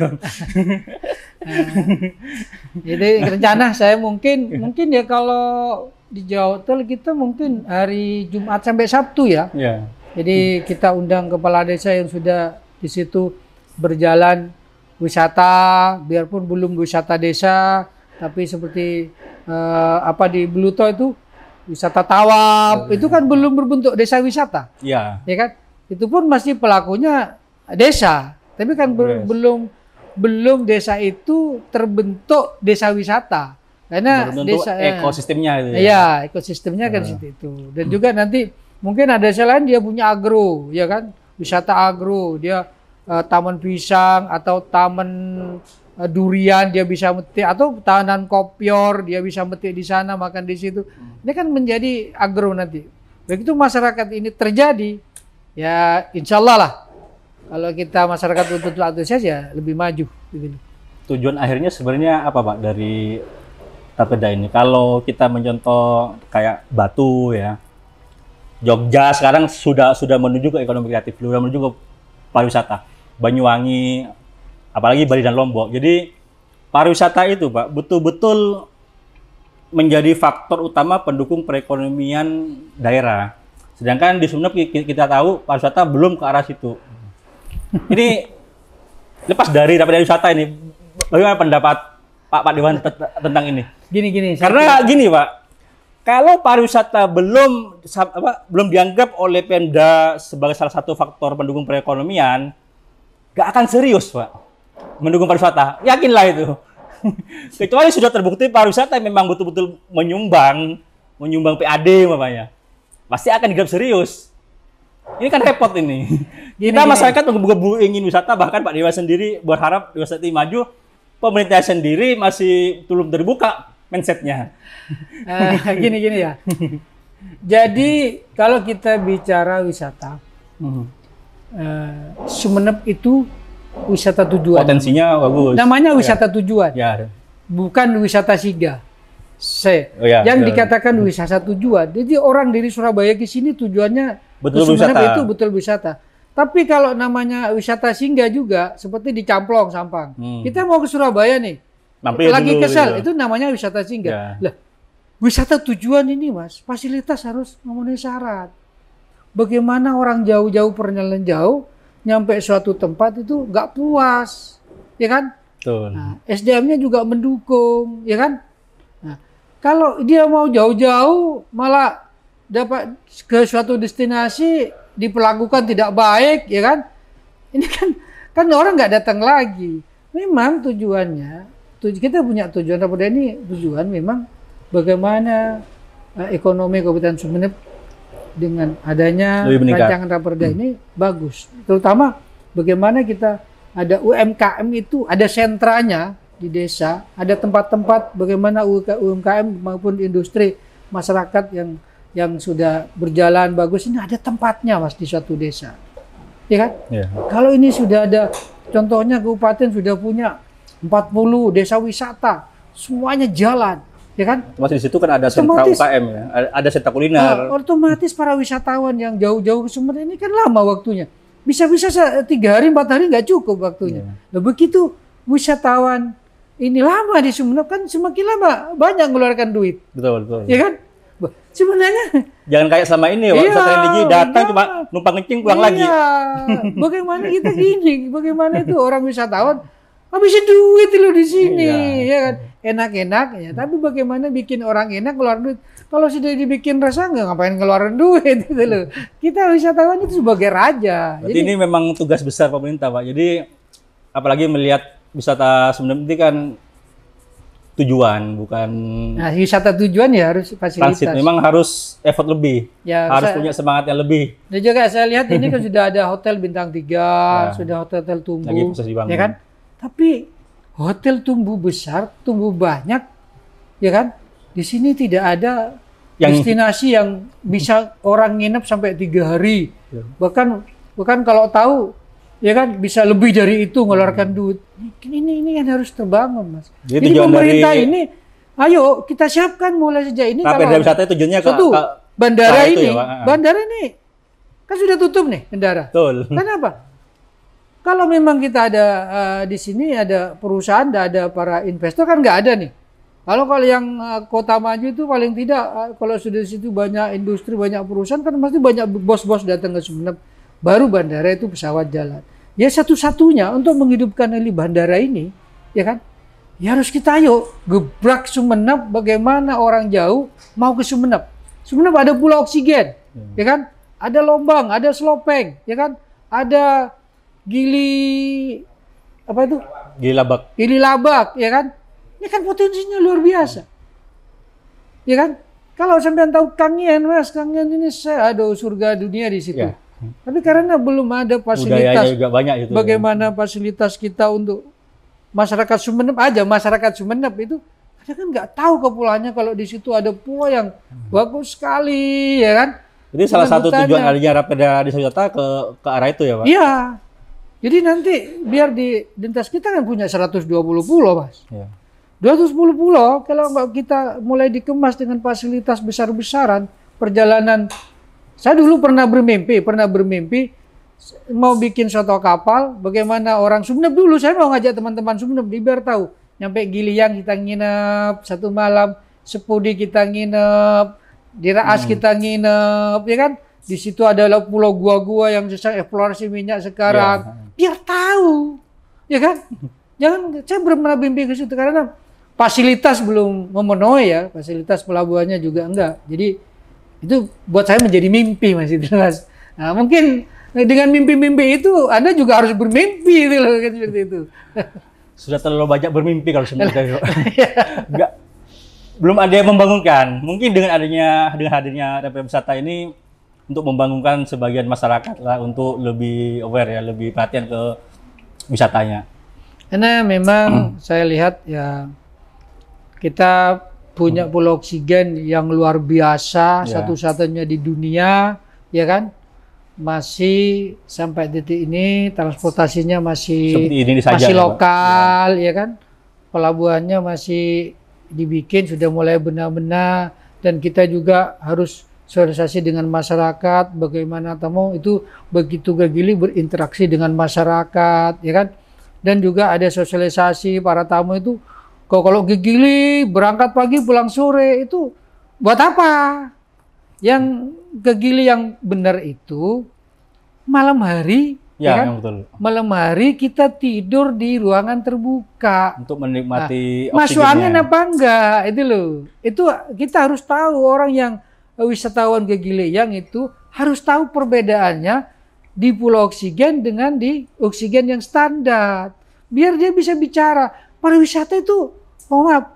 Jadi rencana saya mungkin ya kalau di Jawa Timur kita mungkin hari Jumat sampai Sabtu ya. Jadi kita undang kepala desa yang sudah di situ berjalan wisata, biarpun belum wisata desa, tapi seperti di Bluto itu wisata tawaf, itu kan belum berbentuk desa wisata. Ya kan? Itu pun masih pelakunya desa, tapi kan belum desa itu terbentuk desa wisata. Karena desa ekosistemnya itu ya. Iya, ekosistemnya kan situ itu. Dan juga nanti Mungkin ada desa lain dia punya agro, ya kan? Wisata agro, dia taman pisang atau taman durian dia bisa metik, atau taman kopior dia bisa metik di sana, makan di situ. Ini kan menjadi agro nanti. Begitu masyarakat ini terjadi, ya insya Allah lah. Kalau kita masyarakat betul-betul antusias ya lebih maju. Gitu. Tujuan akhirnya sebenarnya apa Pak dari Rapeda ini? Kalau kita mencontoh kayak Batu ya, Jogja sekarang sudah menuju ke ekonomi kreatif, sudah menuju ke pariwisata. Banyuwangi, apalagi Bali dan Lombok. Jadi pariwisata itu Pak betul-betul menjadi faktor utama pendukung perekonomian daerah. Sedangkan di Sumeneb kita tahu pariwisata belum ke arah situ. Ini lepas dari Rapeda wisata ini, bagaimana pendapat Pak Dewan tentang ini? Gini. Karena gini Pak, kalau pariwisata belum dianggap oleh Pemda sebagai salah satu faktor pendukung perekonomian, nggak akan serius Pak mendukung pariwisata. Yakinlah itu. Kecuali sudah terbukti pariwisata memang betul-betul menyumbang PAD umpamanya, pasti akan dianggap serius. Ini kan repot ini. Kita masyarakat ingin wisata, bahkan Pak Dewa sendiri berharap wisata ini maju, pemerintah sendiri masih belum terbuka mindsetnya. Gini ya. Jadi kalau kita bicara wisata, Sumeneb itu wisata tujuan. Potensinya bagus. Namanya wisata tujuan. Ya. Bukan wisata singgah. Yang dikatakan wisata tujuan. Jadi orang dari Surabaya ke sini tujuannya betul wisata. Itu betul wisata. Tapi kalau namanya wisata singgah juga seperti di Camplong, Sampang. Kita mau ke Surabaya nih. Lagi kesal, itu namanya wisata singgah. Lah, wisata tujuan ini Mas, fasilitas harus memenuhi syarat. Bagaimana orang jauh-jauh perjalanan jauh nyampe suatu tempat itu nggak puas, ya kan? Betul. Nah, SDM-nya juga mendukung, ya kan? Nah, kalau dia mau jauh-jauh malah dapat ke suatu destinasi diperlakukan tidak baik, ya kan? Ini kan orang nggak datang lagi. Memang tujuannya, kita punya tujuan Rapeda ini tujuan memang bagaimana ekonomi Kabupaten Sumeneb dengan adanya rancangan Rapeda ini bagus. Terutama bagaimana kita ada UMKM itu, ada sentranya di desa, ada tempat-tempat bagaimana UMKM maupun industri masyarakat yang sudah berjalan bagus ini ada tempatnya Mas di suatu desa. Ya kan? Yeah. Kalau ini sudah ada, contohnya kabupaten sudah punya 40 desa wisata, semuanya jalan, ya kan? Mas di situ kan ada sentra UKM ya, ada sentra kuliner. Otomatis para wisatawan yang jauh-jauh ke Sumeneb ini kan lama waktunya. Bisa-bisa 3 hari, 4 hari nggak cukup waktunya. Nah begitu wisatawan ini lama di Sumeneb kan semakin lama banyak mengeluarkan duit. Betul. Ya kan? Sebenarnya jangan kayak selama ini wisata religi datang cuma numpang kencing pulang lagi. Bagaimana kita gini? Bagaimana itu orang wisatawan habisin duit lo di sini, ya kan? Enak-enak ya, tapi bagaimana bikin orang enak keluar duit? Kalau sudah dibikin rasa nggak ngapain ngeluarin duit gitu loh. Kita wisatawan itu sebagai raja. Berarti ini memang tugas besar pemerintah Pak. Jadi apalagi melihat wisata Sumeneb ini kan tujuan, bukan. Nah, wisata tujuan ya harus fasilitas. Transit memang harus effort lebih, harus punya semangat yang lebih. Dan juga saya lihat ini kan sudah ada hotel bintang 3, sudah hotel tumbuh, lagi proses dibangun. Ya kan? Tapi hotel tumbuh besar, tumbuh banyak, ya kan? Di sini tidak ada destinasi yang bisa orang nginep sampai 3 hari. Bahkan kalau tahu, ya kan bisa lebih dari itu mengeluarkan duit. Ini kan harus terbangun Mas. Jadi pemerintah ini, ayo kita siapkan mulai sejak ini. Kalau wisata tujuannya ke bandara ini, bandara ini kan sudah tutup nih bandara. Betul. Kenapa? Kalau memang kita ada di sini ada perusahaan, ada para investor kan nggak ada nih. Kalau yang kota maju itu paling tidak kalau sudah di situ banyak industri, banyak perusahaan kan pasti banyak bos-bos datang ke Sumeneb. Baru bandara itu pesawat jalan. Ya satu-satunya untuk menghidupkan bandara ini, ya kan? Ya harus kita gebrak Sumeneb. Bagaimana orang jauh mau ke Sumeneb? Sumeneb ada pulau oksigen, ya kan? Ada Lombang, ada Slopeng, ya kan? Ada Gili Labak. Gili Labak, ya kan? Ini kan potensinya luar biasa, ya kan? Kalau sampean tahu Kangen, Mas, Kangen ini saya ada surga dunia di situ. Ya. Tapi karena belum ada fasilitas, Budayanya juga banyak itu. bagaimana fasilitas kita untuk masyarakat Sumeneb aja, masyarakat Sumeneb itu kadang kan nggak tahu kepulauannya kalau di situ ada pulau yang bagus sekali, ya kan? Jadi salah satu Hutannya. tujuan adanya Rapeda Desa Wisata ke arah itu ya, Pak? Iya. Jadi nanti biar di Dentas kita kan punya 120 pulau, Mas. Ya. 210 pulau, kalau kita mulai dikemas dengan fasilitas besar-besaran, perjalanan. Saya dulu pernah bermimpi mau bikin suatu kapal, bagaimana orang Sumeneb dulu, saya mau ngajak teman-teman Sumeneb, biar tahu. Nyampe Giliang kita nginep 1 malam, Sepudi kita nginep, di Raas kita nginep, ya kan? Di situ adalah pulau gua-gua yang sedang eksplorasi minyak sekarang. Biar tahu, ya kan? Jangan, saya belum pernah mimpi ke situ karena fasilitas belum memenuhi ya, fasilitas pelabuhannya juga enggak. Jadi itu buat saya menjadi mimpi, Mas itu, Mas. Nah, mungkin dengan mimpi-mimpi itu Anda juga harus bermimpi gitu loh, kan seperti itu. Sudah terlalu banyak bermimpi kalau sebenarnya. Enggak, belum ada yang membangunkan. Mungkin dengan hadirnya Rapeda Wisata ini untuk membangunkan sebagian masyarakat lah untuk lebih aware ya, lebih perhatian ke wisatanya. Karena memang saya lihat ya kita punya pulau oksigen yang luar biasa, satu-satunya di dunia, ya kan? Masih sampai detik ini transportasinya masih lokal, ya kan? Pelabuhannya masih dibikin, sudah mulai benar-benar, dan kita juga harus sosialisasi dengan masyarakat, bagaimana tamu itu begitu ke Gili berinteraksi dengan masyarakat, ya kan? Dan juga ada sosialisasi para tamu itu, kalau ke Gili berangkat pagi pulang sore itu buat apa? Yang ke Gili yang benar itu malam hari, ya kan? Betul. Malam hari kita tidur di ruangan terbuka untuk menikmati masuk angin apa enggak, itu loh. Itu kita harus tahu, orang yang wisatawan ke Gili yang itu harus tahu perbedaannya di pulau oksigen dengan di oksigen yang standar. Biar dia bisa bicara. Pariwisata itu, maaf,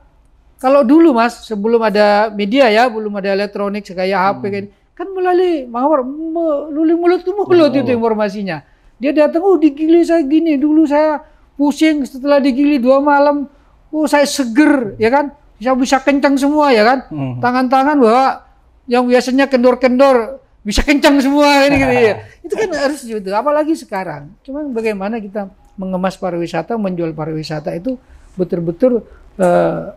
kalau dulu Mas, sebelum ada media ya, belum ada elektronik kayak HP kan melalui mulut ke mulut itu informasinya. Dia datang, oh di Gili saya gini, dulu saya pusing, setelah di Gili 2 malam, oh saya seger, ya kan? Bisa kencang semua, ya kan? Tangan-tangan bahwa yang biasanya kendor-kendor bisa kencang semua ini gitu ya. Itu kan harus gitu. Apalagi sekarang. Cuman bagaimana kita mengemas pariwisata, menjual pariwisata itu betul-betul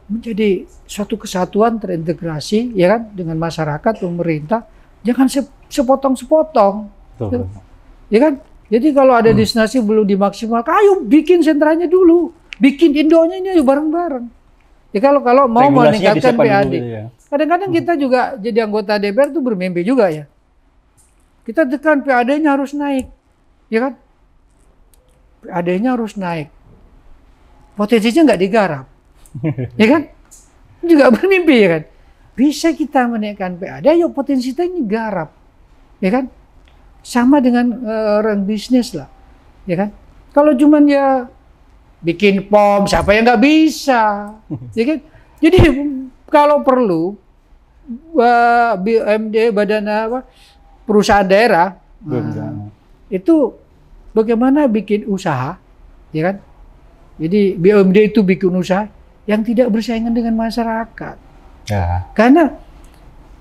menjadi suatu kesatuan terintegrasi, ya kan, dengan masyarakat, pemerintah. Jangan sepotong-sepotong. Ya kan? Jadi kalau ada destinasi belum dimaksimalkan, ayo bikin sentranya dulu. Bikin Indonya ini ayo bareng-bareng. Ya kalau mau meningkatkan PAD. Kadang-kadang kita juga jadi anggota DPR itu bermimpi juga ya. Kita tekan PAD-nya harus naik. Ya kan? PAD-nya harus naik. Potensinya nggak digarap. Ya kan? Juga bermimpi, ya kan? Bisa kita menaikkan PAD, yuk potensinya garap. Ya kan? Sama dengan orang bisnis lah. Ya kan? Kalau cuman ya bikin POM, siapa yang nggak bisa? Ya kan? Jadi kalau perlu BUMD, badan perusahaan daerah, itu bagaimana bikin usaha, ya kan? Jadi BUMD itu bikin usaha yang tidak bersaingan dengan masyarakat. Ya. Karena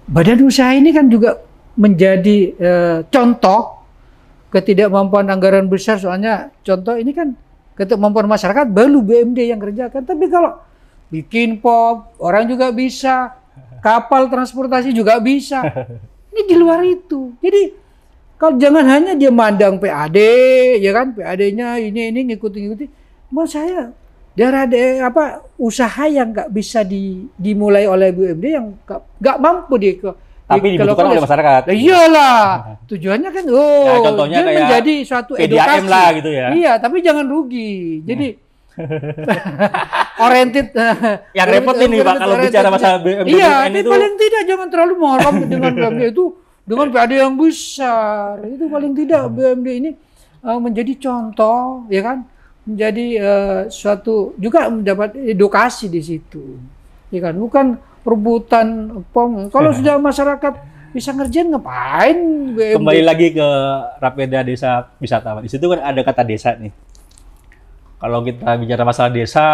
badan usaha ini kan juga menjadi contoh ketidakmampuan anggaran besar, soalnya contoh ini kan ketidakmampuan masyarakat baru BUMD yang kerjakan. Tapi kalau bikin POM, orang juga bisa, kapal transportasi juga bisa. Ini di luar itu. Jadi kalau jangan hanya dia mandang PAD, ya kan, PAD-nya ini ngikutin. Menurut saya usaha yang nggak bisa dimulai oleh BUMD yang nggak mampu tapi dibutuhkan oleh masyarakat. Nah, iyalah, tujuannya kan contohnya dia menjadi suatu edukasi lah gitu ya. Iya, tapi jangan rugi. Jadi oriented. Yang repot ini Pak kalau bicara masalah BUMD. Iya, itu paling tidak jangan terlalu mengharap dengan BUMD itu dengan PAD yang besar. Itu paling tidak BUMD ini menjadi contoh, ya kan? Menjadi suatu juga mendapat edukasi di situ. Ya kan? Bukan rebutan pom. Kalau sudah masyarakat bisa ngerjain ngapain? Kembali lagi ke Rapeda Desa Wisata. Di situ kan ada kata desa nih. Kalau kita bicara masalah desa,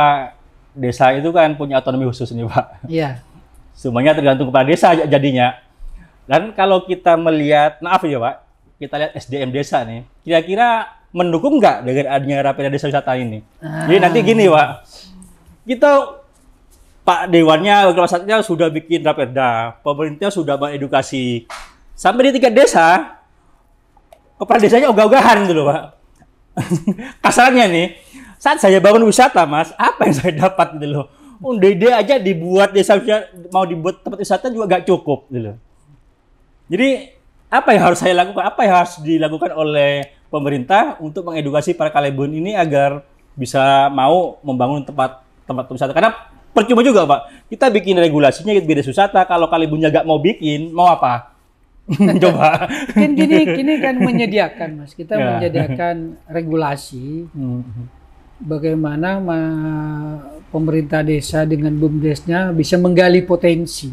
desa itu kan punya otonomi khusus nih Pak. Iya. Semuanya tergantung kepala desa jadinya. Dan kalau kita melihat, maaf ya Pak, kita lihat SDM desa nih, kira-kira mendukung nggak dengan adanya Rapeda Desa Wisata ini? Jadi nanti gini Pak, kita Pak Dewannya, Wakil sudah bikin Rapeda, pemerintah sudah mengedukasi, sampai di tingkat desa, kepala desanya ogah-ogahan gitu loh Pak. Kasarnya nih, saat saya bangun wisata Mas, apa yang saya dapat gitu loh. Ide aja dibuat desa, mau dibuat tempat wisata juga nggak cukup gitu loh. Jadi apa yang harus saya lakukan? Apa yang harus dilakukan oleh pemerintah untuk mengedukasi para kalebon ini agar bisa mau membangun tempat wisata? Karena percuma juga Pak, kita bikin regulasinya beda wisata, kalau kalebonnya nggak mau bikin, mau apa? Coba. Kini kan menyediakan Mas, kita menyediakan regulasi bagaimana pemerintah desa dengan BUMDesnya bisa menggali potensi.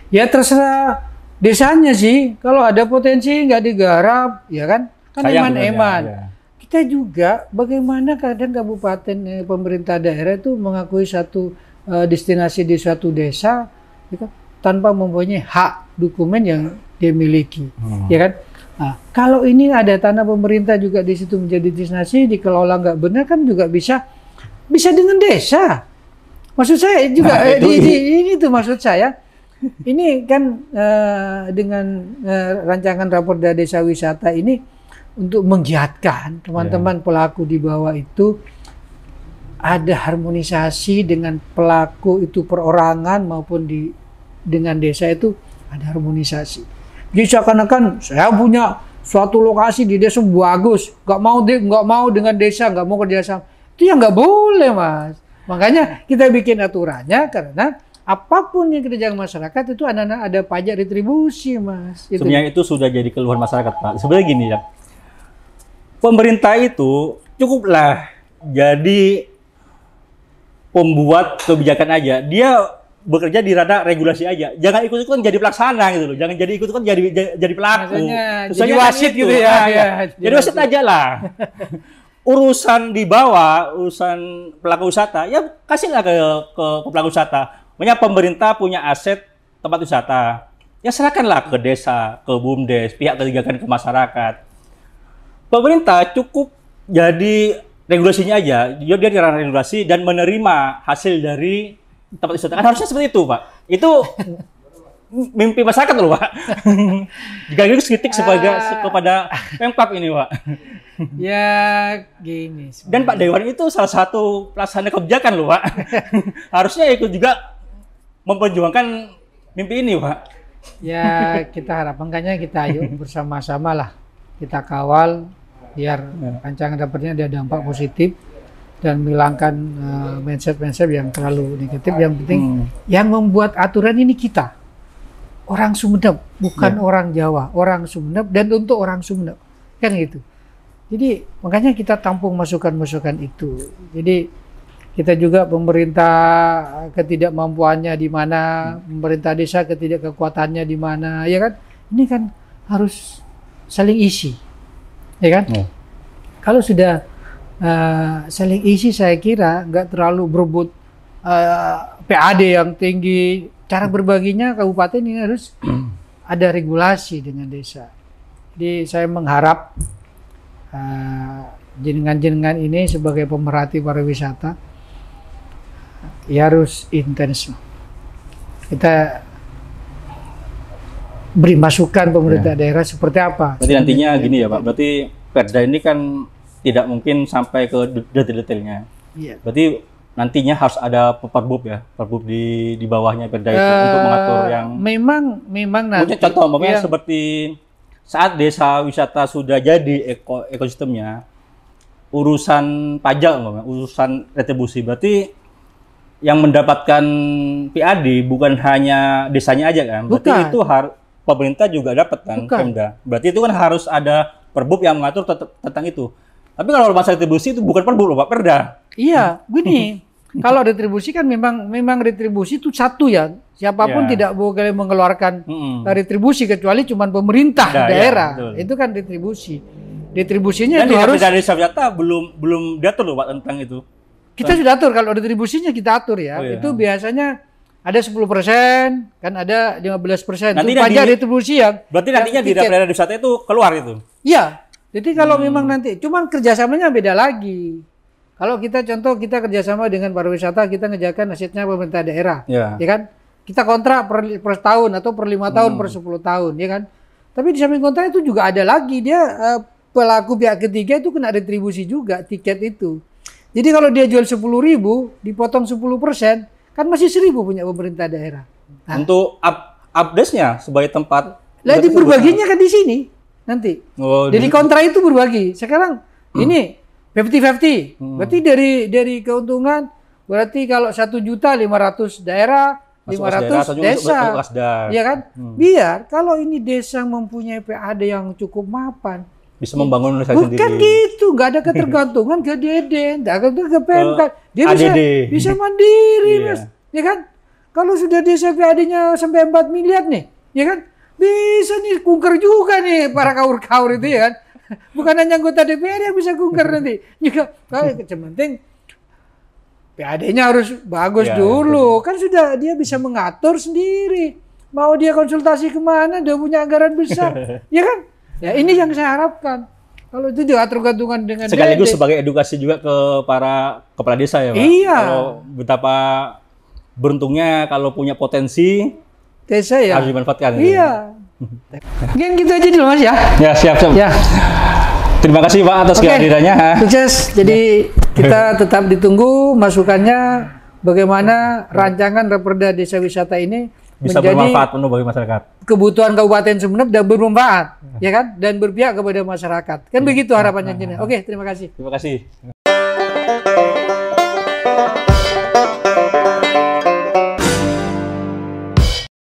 Ya terserah desanya sih, kalau ada potensi nggak digarap, ya kan eman-eman. Ya. Kita juga bagaimana kadang kabupaten pemerintah daerah itu mengakui satu destinasi di suatu desa, ya kan, tanpa mempunyai hak dokumen yang dia miliki, ya kan. Nah, kalau ini ada tanah pemerintah juga di situ menjadi destinasi, dikelola nggak benar kan juga bisa dengan desa. Maksud saya juga ini tuh maksud saya. Ini kan dengan rancangan Rapeda Desa Wisata ini untuk menggiatkan teman-teman pelaku di bawah itu ada harmonisasi dengan pelaku itu perorangan maupun dengan desa itu ada harmonisasi. Jadi seakan-akan saya punya suatu lokasi di desa bagus, nggak mau dengan desa, nggak mau kerjasama, itu ya nggak boleh Mas. Makanya kita bikin aturannya karena apapun yang kerjaan masyarakat itu ada pajak retribusi Mas. Sebenarnya itu sudah jadi keluhan masyarakat Pak. Sebenarnya gini ya, pemerintah itu cukuplah jadi pembuat kebijakan aja. Dia bekerja di ranah regulasi aja. Jangan ikut-ikutan jadi pelaksana gitu loh. Jangan jadi ikut-ikutan jadi pelaku. Jadi wasit gitu ya. Jadi wasit aja lah. Urusan di bawah, urusan pelaku wisata, ya kasihlah ke pelaku wisata. Makanya pemerintah punya aset tempat wisata, ya serahkanlah ke desa, ke BUMDes, pihak ketiga kan ke masyarakat. Pemerintah cukup jadi regulasinya aja, dia di ranah regulasi dan menerima hasil dari tempat wisata. Kan harusnya seperti itu Pak. Itu mimpi masyarakat loh Pak. Jika itu kritik kepada Pemkab ini Pak. Ya gini. Dan Pak Dewan itu salah satu pelaksana kebijakan loh Pak. Harusnya ikut juga memperjuangkan mimpi ini Pak. Ya kita harapkannya kita ayo bersama-sama lah kita kawal biar rancangan dapatnya ada dampak positif dan menghilangkan mindset-mindset yang terlalu negatif. Yang penting yang membuat aturan ini kita orang Sumeneb, bukan orang Jawa, orang Sumeneb dan untuk orang Sumeneb kan gitu. Jadi makanya kita tampung masukan-masukan itu. Jadi kita juga pemerintah ketidakmampuannya di mana, pemerintah desa ketidakkekuatannya di mana, ya kan? Ini kan harus saling isi, ya kan? Kalau sudah saling isi, saya kira nggak terlalu berebut PAD yang tinggi. Cara berbaginya kabupaten ini harus ada regulasi dengan desa. Jadi saya mengharap jenengan-jenengan ini sebagai pemerhati pariwisata ya harus intens. Kita beri masukan pemerintah daerah seperti apa. Berarti nantinya gini ya Pak, berarti Perda ini kan tidak mungkin sampai ke detail-detailnya. Berarti nantinya harus ada perbub ya, perbub di bawahnya Perda itu untuk mengatur yang memang nanti. Contoh umpamanya seperti saat desa wisata sudah jadi ekosistemnya, urusan pajak, urusan retribusi, berarti yang mendapatkan PAD bukan hanya desanya aja kan? Berarti itu pemerintah juga dapat kan, Pemda. Berarti itu kan harus ada perbub yang mengatur tentang itu. Tapi kalau masalah retribusi itu bukan perbub loh Pak, Perda. Iya, gini, Kalau retribusi kan memang retribusi itu satu ya. Siapapun tidak boleh mengeluarkan retribusi kecuali cuma pemerintah daerah. Itu kan retribusi. Retribusinya dan itu harus dari Desa Wisata belum diatur loh Pak tentang itu. Kita sudah atur kalau retribusinya kita atur ya. Itu biasanya ada 10%, kan ada 15%. Nanti pajak retribusi yang berarti nantinya di daerah wisata itu keluar itu. Iya. Jadi kalau memang nanti cuman kerjasamanya beda lagi. Kalau kita kerjasama dengan pariwisata, kita ngejakan asetnya pemerintah daerah, ya kan? Kita kontrak per tahun atau per 5 tahun, per 10 tahun, ya kan? Tapi di samping kontrak itu juga ada lagi dia pelaku pihak ketiga itu kena retribusi juga tiket itu. Jadi kalau dia jual 10.000, dipotong 10%, kan masih 1.000 punya pemerintah daerah. Nah, untuk update-nya sebagai tempat. Lah di berbaginya kan di sini nanti. Jadi kontrak itu berbagi. Sekarang ini 50-50. Berarti dari keuntungan berarti kalau 1.500.000 daerah, 500 desa. Iya kan? Biar kalau ini desa mempunyai PAD yang cukup mapan, bisa membangun desa sendiri. Bukan gitu, nggak ada ketergantungan ke Deden, nggak ada ke PMK. Dia bisa mandiri, Mas. Ya kan? Kalau sudah desa PAD-nya sampai 4 miliar nih, ya kan? Bisa nih kunker juga nih para kaur-kaur itu ya kan? Bukan hanya anggota DPR yang bisa kunker nanti. Juga yang penting PAD-nya harus bagus dulu. Kan sudah dia bisa mengatur sendiri. Mau dia konsultasi kemana, dia punya anggaran besar. Ya kan? Ya ini yang saya harapkan. Kalau itu juga tergantungan dengan sekaligus sebagai edukasi juga ke para kepala desa ya Pak. Iya. Kalau betapa beruntungnya kalau punya potensi desa ya harus dimanfaatkan. Iya. Mungkin gitu aja dulu Mas ya. Ya siap. Ya. Terima kasih Pak atas kehadirannya. Sukses. Jadi kita tetap ditunggu masukannya bagaimana rancangan Raperda Desa Wisata ini bisa bermanfaat penuh bagi masyarakat. Kebutuhan Kabupaten Sumeneb dan bermanfaat, ya kan? Dan berpihak kepada masyarakat. Kan begitu harapannya. Oke, terima kasih. Terima kasih.